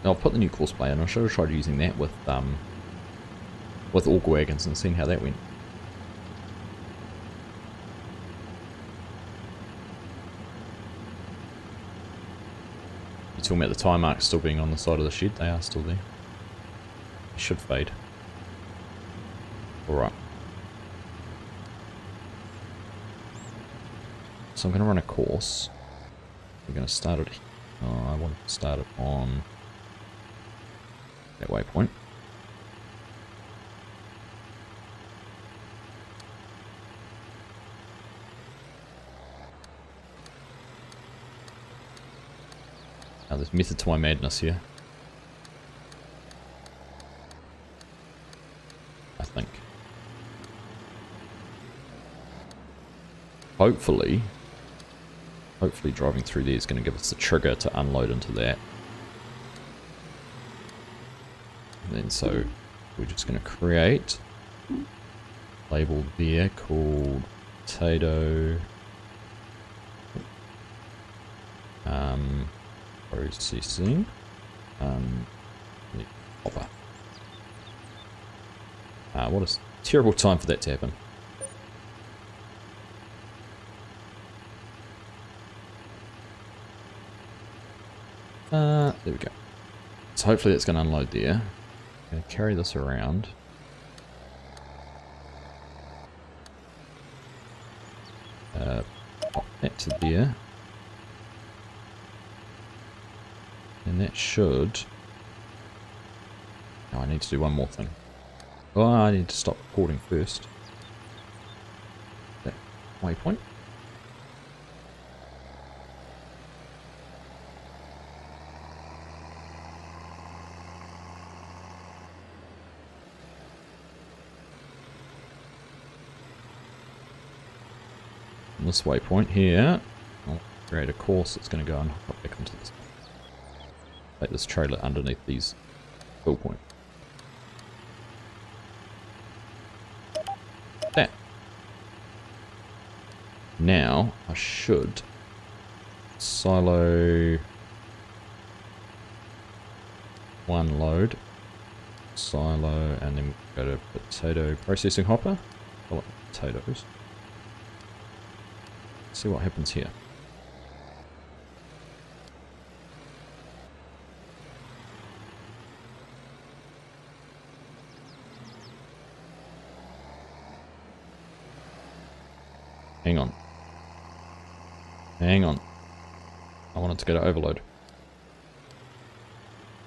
I'll put the new Courseplay in. I should have tried using that with auger wagons and seeing how that went. You're talking about the tire marks still being on the side of the shed? They are still there. They should fade. Alright. So I'm going to run a course. We're going to start it. Oh, I want to start it on that waypoint. Now there's method to my madness here. I think. Hopefully driving through there is going to give us the trigger to unload into that. And then so we're just going to create label there called potato processing hopper. What a terrible time for that to happen. There we go. So hopefully that's going to unload there. I'm going to carry this around. Pop that to there. And that should... Oh, I need to do one more thing. Oh, I need to stop recording first. That waypoint. This waypoint here, I'll create a course that's going to go and hook up back onto this. Take this trailer underneath these fill point. That. Now I should silo one load, silo, and then go to potato processing hopper. Call it potatoes. See what happens here. Hang on. Hang on. I want it to go to overload.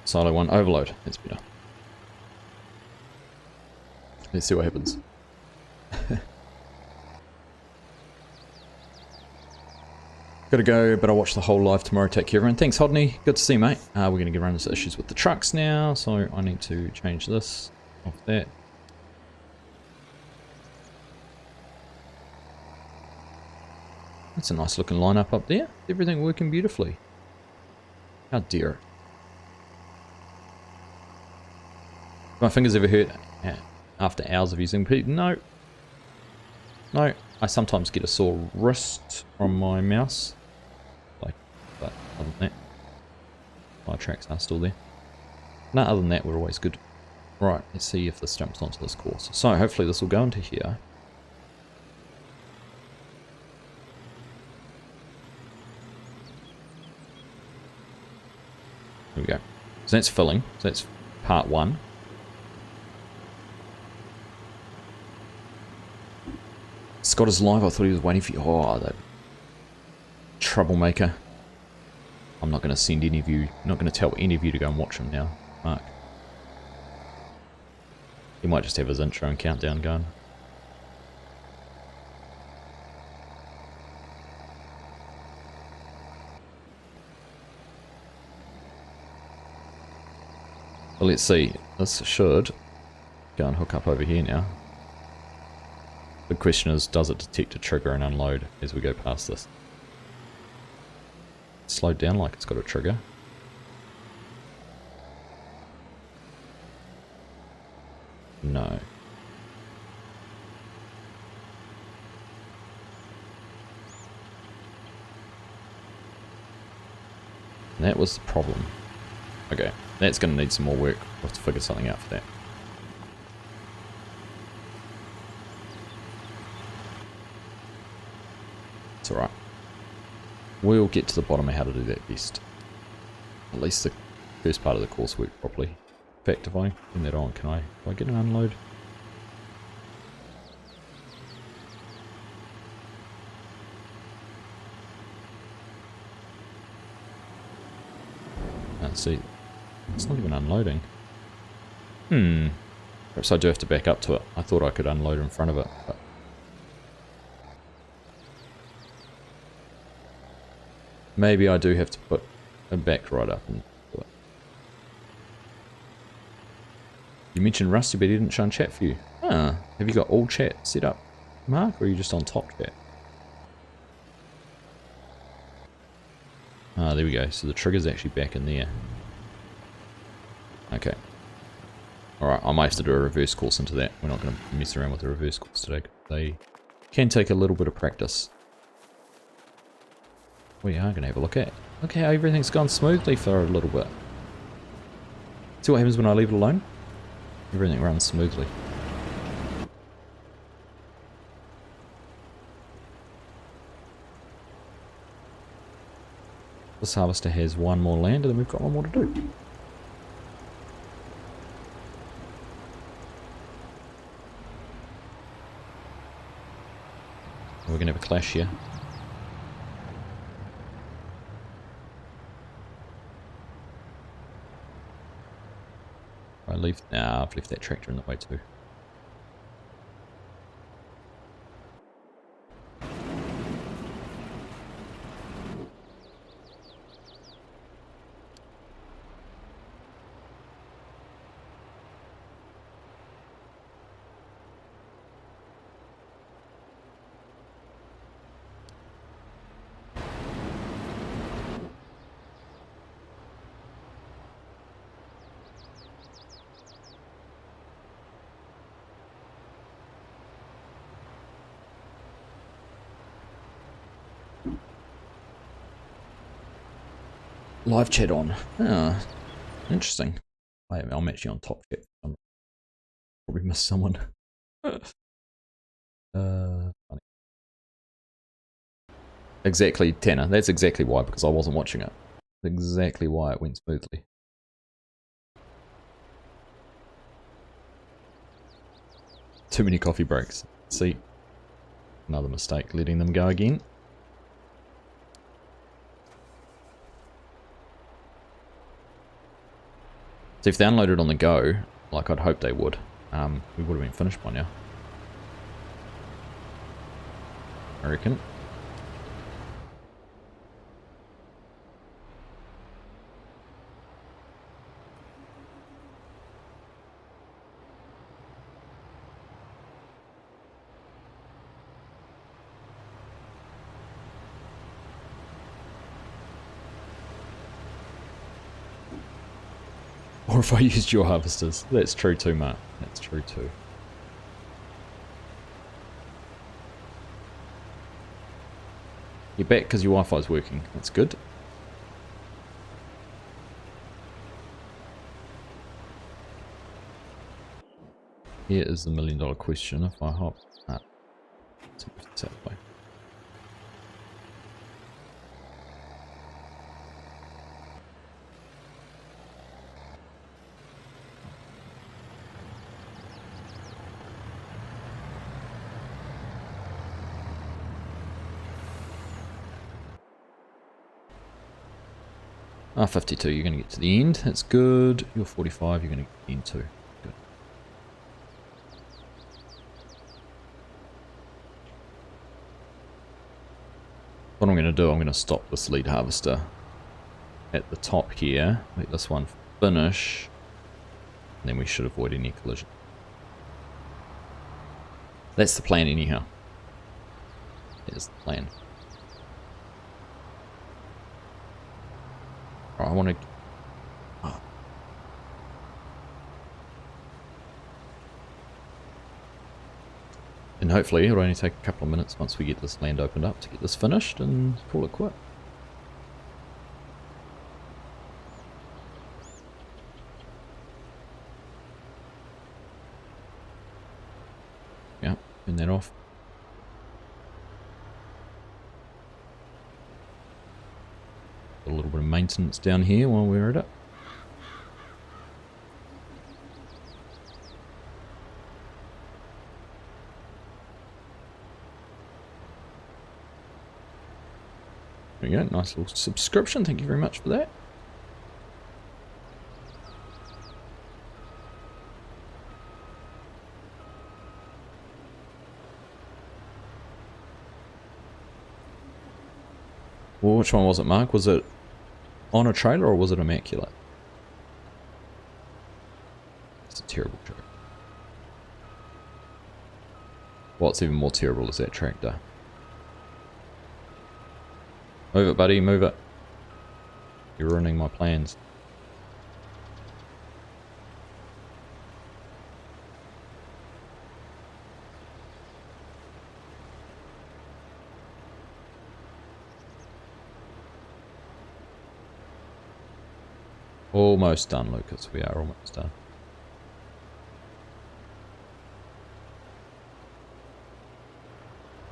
Silo 1 overload. That's better. Let's see what happens. Gotta go, but I'll watch the whole live tomorrow. Take care, everyone. Thanks, Hodney. Good to see you, mate. We're gonna get around into issues with the trucks now, so I need to change this off that. That's a nice looking lineup up there. Everything working beautifully. How dare. My fingers ever hurt after hours of using P? No. No. I sometimes get a sore wrist from my mouse. But other than that, my tracks are still there. No, other than that, we're always good. Right, let's see if this jumps onto this course. So hopefully this will go into here. Here we go. So that's filling. So that's part 1. Scott is live. I thought he was waiting for you. Oh, that troublemaker. I'm not going to send any of you, not going to tell any of you to go and watch him now, Mark. He might just have his intro and countdown going. Well, let's see. This should go and hook up over here now. The question is, does it detect a trigger and unload as we go past this? Slowed down like it's got a trigger. No. And that was the problem. Okay, that's going to need some more work. We'll have to figure something out for that. It's alright. We'll get to the bottom of how to do that best. At least the first part of the course worked properly. In fact, if I turn that on, can I get an unload? Let's see. It's not even unloading. Perhaps I do have to back up to it. I thought I could unload in front of it, but maybe I do have to put a back right up and do it. You mentioned Rusty, but he didn't show in chat for you. Ah, have you got all chat set up, Mark, or are you just on top chat? Ah, there we go. So the trigger's actually back in there. Okay. Alright, I might have to do a reverse course into that. We're not going to mess around with the reverse course today. They can take a little bit of practice. We are going to have a look at. Look how everything's gone smoothly for a little bit. See what happens when I leave it alone? Everything runs smoothly. This harvester has one more land and then we've got one more to do. We're going to have a clash here. I've left that tractor in the way too. Live chat on. Ah, interesting. I'm actually on top chat. I'm probably missed someone. Funny. Exactly, Tanner. That's exactly why, because I wasn't watching it. That's exactly why it went smoothly. Too many coffee breaks. See, Another mistake, letting them go again. So if they unloaded on the go, like I'd hope they would, we would have been finished by now. I reckon. Or if I used your harvesters. That's true too, Mark. That's true too. You're back because your Wi-Fi's working. That's good. Here is the $1 million question. If I hop... let's see if it's that way. Ah, 52, you're going to get to the end. That's good. You're 45, you're going to get to the end too. Good. What I'm going to do, I'm going to stop this lead harvester at the top here. Let this one finish. And then we should avoid any collision. That's the plan anyhow. Here's the plan. I want to... Oh. And hopefully it'll only take a couple of minutes once we get this land opened up to get this finished and call it quit. Yeah, turn that off. A little bit of maintenance down here while we're at it. There we go, nice little subscription, thank you very much for that. Well, which one was it, Mark? Was it on a trailer or was it immaculate? It's a terrible joke. What's even more terrible is that tractor. Move it, buddy, move it. You're ruining my plans. Almost done, Lucas. We are almost done.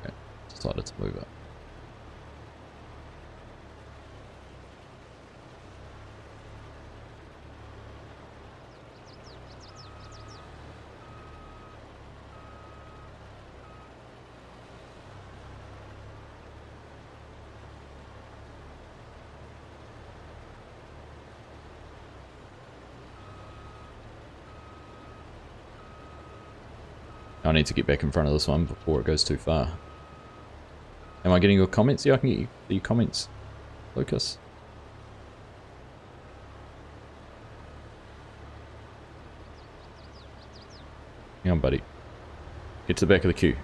Okay, decided to move it. I need to get back in front of this one before it goes too far. Am I getting your comments? Yeah, I can get your comments, Lucas. Hang on, buddy. Get to the back of the queue.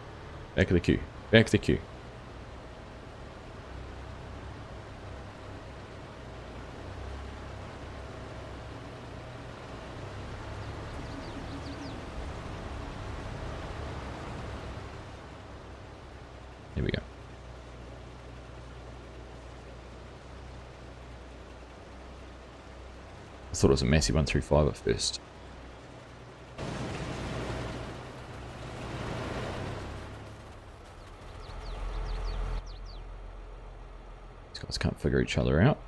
Back of the queue. Back of the queue. Here we go. I thought it was a messy 135 at first. These guys can't figure each other out.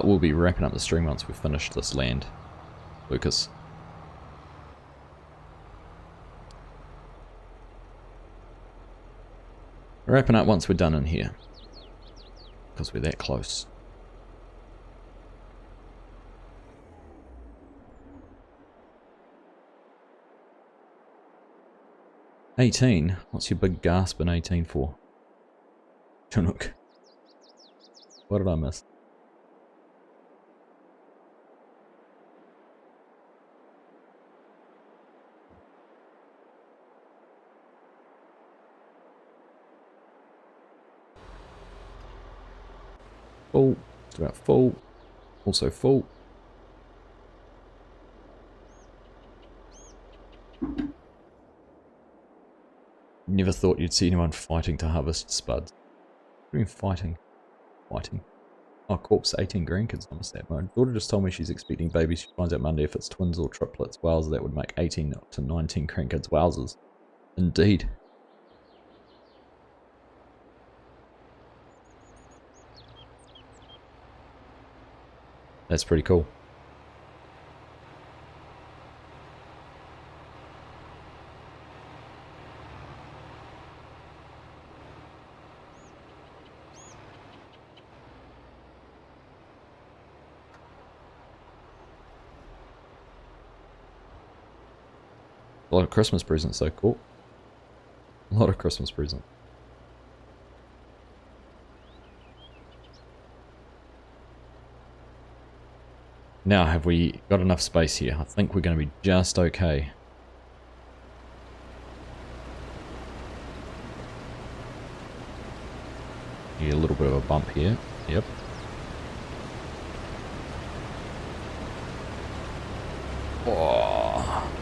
We'll be wrapping up the stream once we've finished this land, Lucas. Wrapping up once we're done in here. Because we're that close. $18? What's your big gasp in 18 for? Chinook. What did I miss? Full. It's about full. Also full. Never thought you'd see anyone fighting to harvest spuds. What do you mean fighting? Fighting. Oh, corpse 18 grandkids on a stat mode. Daughter just told me she's expecting babies. She finds out Monday if it's twins or triplets. Wowzers, that would make 18 to 19 grandkids. Wowzers. Indeed. That's pretty cool. A lot of Christmas presents, so cool. A lot of Christmas presents. Now, have we got enough space here? I think we're going to be just okay. Yeah, a little bit of a bump here. Yep. Oh.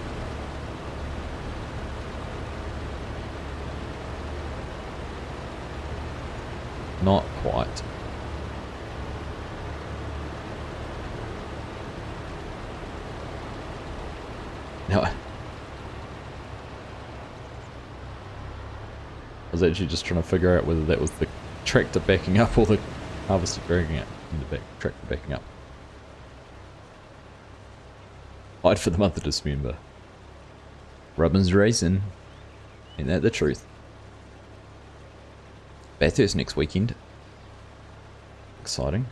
Not quite. No. I was actually just trying to figure out whether that was the tractor backing up or the harvester dragging it in the back. Tractor backing up. Fight for the month of December. Robin's racing. Ain't that the truth? Bathurst next weekend. Exciting.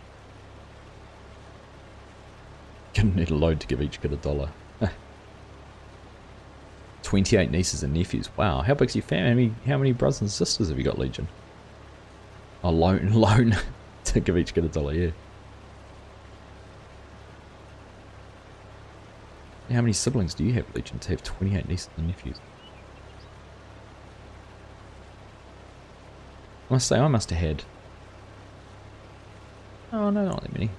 Gonna need a load to give each kid $1. 28 nieces and nephews. Wow, how big's your family? How many brothers and sisters have you got, Legion? A loan to give each kid $1, yeah. How many siblings do you have, Legion, to have 28 nieces and nephews? I must say, I must have had... Oh no, not that many.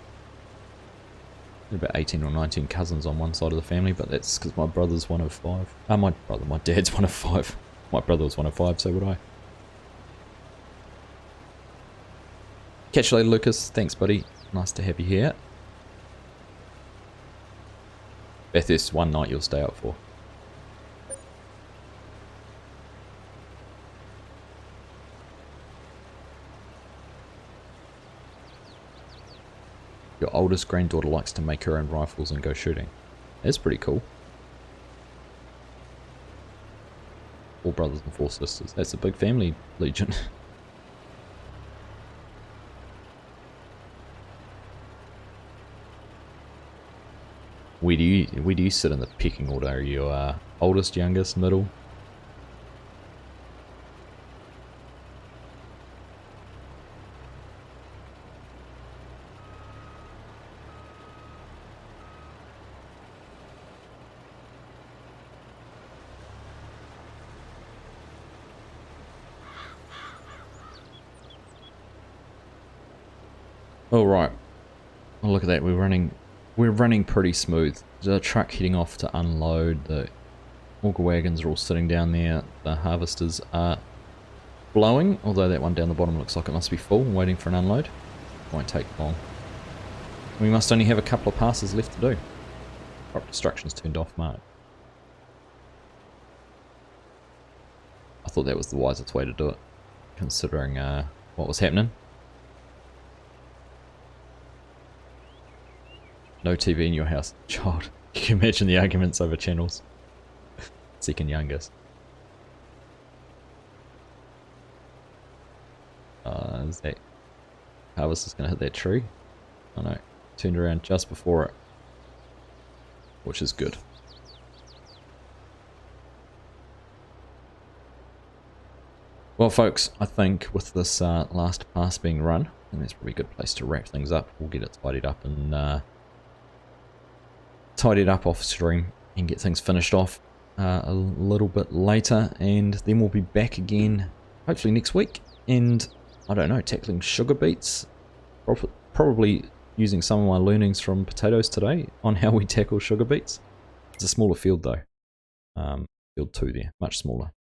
About 18 or 19 cousins on one side of the family, but that's because my brother's one of 5. My dad's one of 5. My brother was one of 5, so would I. Catch you later, Lucas. Thanks, buddy. Nice to have you here. Bathurst, one night you'll stay out for. Your oldest granddaughter likes to make her own rifles and go shooting. That's pretty cool. 4 brothers and 4 sisters. That's a big family, Legion. Where do you sit in the pecking order? Are you oldest, youngest, middle? All right. Oh, look at that. We're running pretty smooth. There's a truck heading off to unload. The auger wagons are all sitting down there. The harvesters are blowing, although that one down the bottom looks like it must be full, waiting for an unload. Won't take long. We must only have a couple of passes left to do. Crop destruction's turned off, Mark. I thought that was the wisest way to do it, considering what was happening. No TV in your house, child. You can imagine the arguments over channels. Second youngest. Is that harvest is going to hit that tree? Oh no, turned around just before it, which is good. Well folks, I think with this last pass being run, I think that's probably a good place to wrap things up. We'll get it tidied up and tidied up off stream and get things finished off a little bit later, and then we'll be back again hopefully next week, and I don't know, tackling sugar beets, probably using some of my learnings from potatoes today on how we tackle sugar beets. It's a smaller field though, field 2 there, much smaller.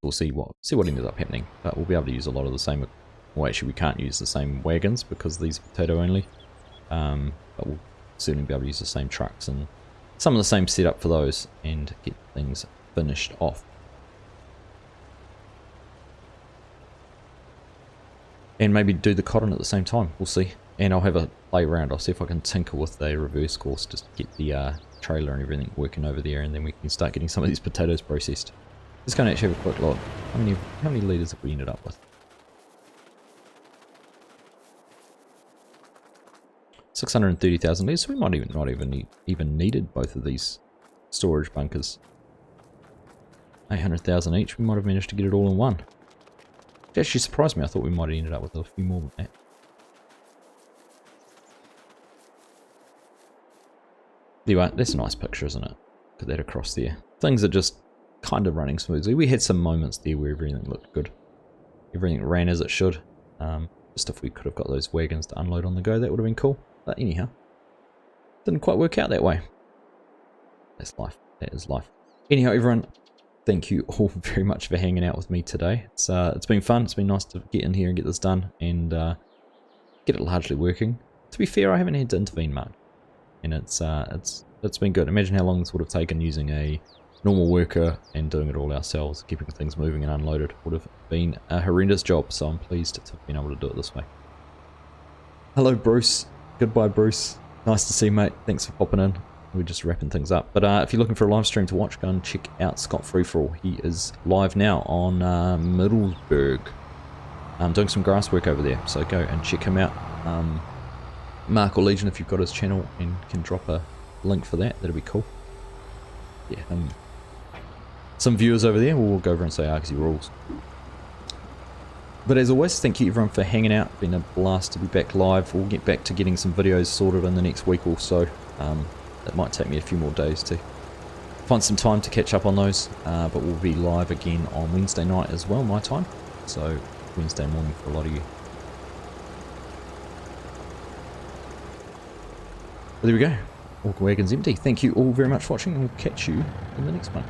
We'll see what ends up happening, but we'll be able to use a lot of the same. Well, actually we can't use the same wagons because these are potato only, but we'll certainly be able to use the same trucks and some of the same setup for those and get things finished off. And maybe do the cotton at the same time, we'll see. And I'll have a play around, I'll see if I can tinker with the reverse course just to get the trailer and everything working over there, and then we can start getting some of these potatoes processed. Just going to actually have a quick look. How many litres have we ended up with? 630,000 litres, so we might not even needed both of these storage bunkers. 800,000 each, we might have managed to get it all in one. It actually surprised me, I thought we might have ended up with a few more than that. Anyway, that's a nice picture, isn't it? Look at that across there. Things are just kind of running smoothly. We had some moments there where everything looked good. Everything ran as it should. Just if we could have got those wagons to unload on the go, that would have been cool. But anyhow, didn't quite work out that way. That's life. That is life. Anyhow, everyone, thank you all very much for hanging out with me today. It's been fun. It's been nice to get in here and get this done and get it largely working. To be fair, I haven't had to intervene much, and it's been good. Imagine how long this would have taken using a normal worker and doing it all ourselves. Keeping things moving and unloaded would have been a horrendous job, so I'm pleased to have been able to do it this way. Hello Bruce. Goodbye Bruce. Nice to see you, mate. Thanks for popping in. We're just wrapping things up. But if you're looking for a live stream to watch, go and check out Scott Free For All. He is live now on Middlesbrough. I'm doing some grass work over there, so go and check him out. Mark or Legion, if you've got his channel and can drop a link for that, that'd be cool. Yeah, some viewers over there, we'll go over and say Argsy rules. But as always, thank you everyone for hanging out. Been a blast to be back live. We'll get back to getting some videos sorted in the next week or so. It might take me a few more days to find some time to catch up on those. But we'll be live again on Wednesday night as well, my time. So Wednesday morning for a lot of you. But there we go. All wagons empty. Thank you all very much for watching, and we'll catch you in the next one.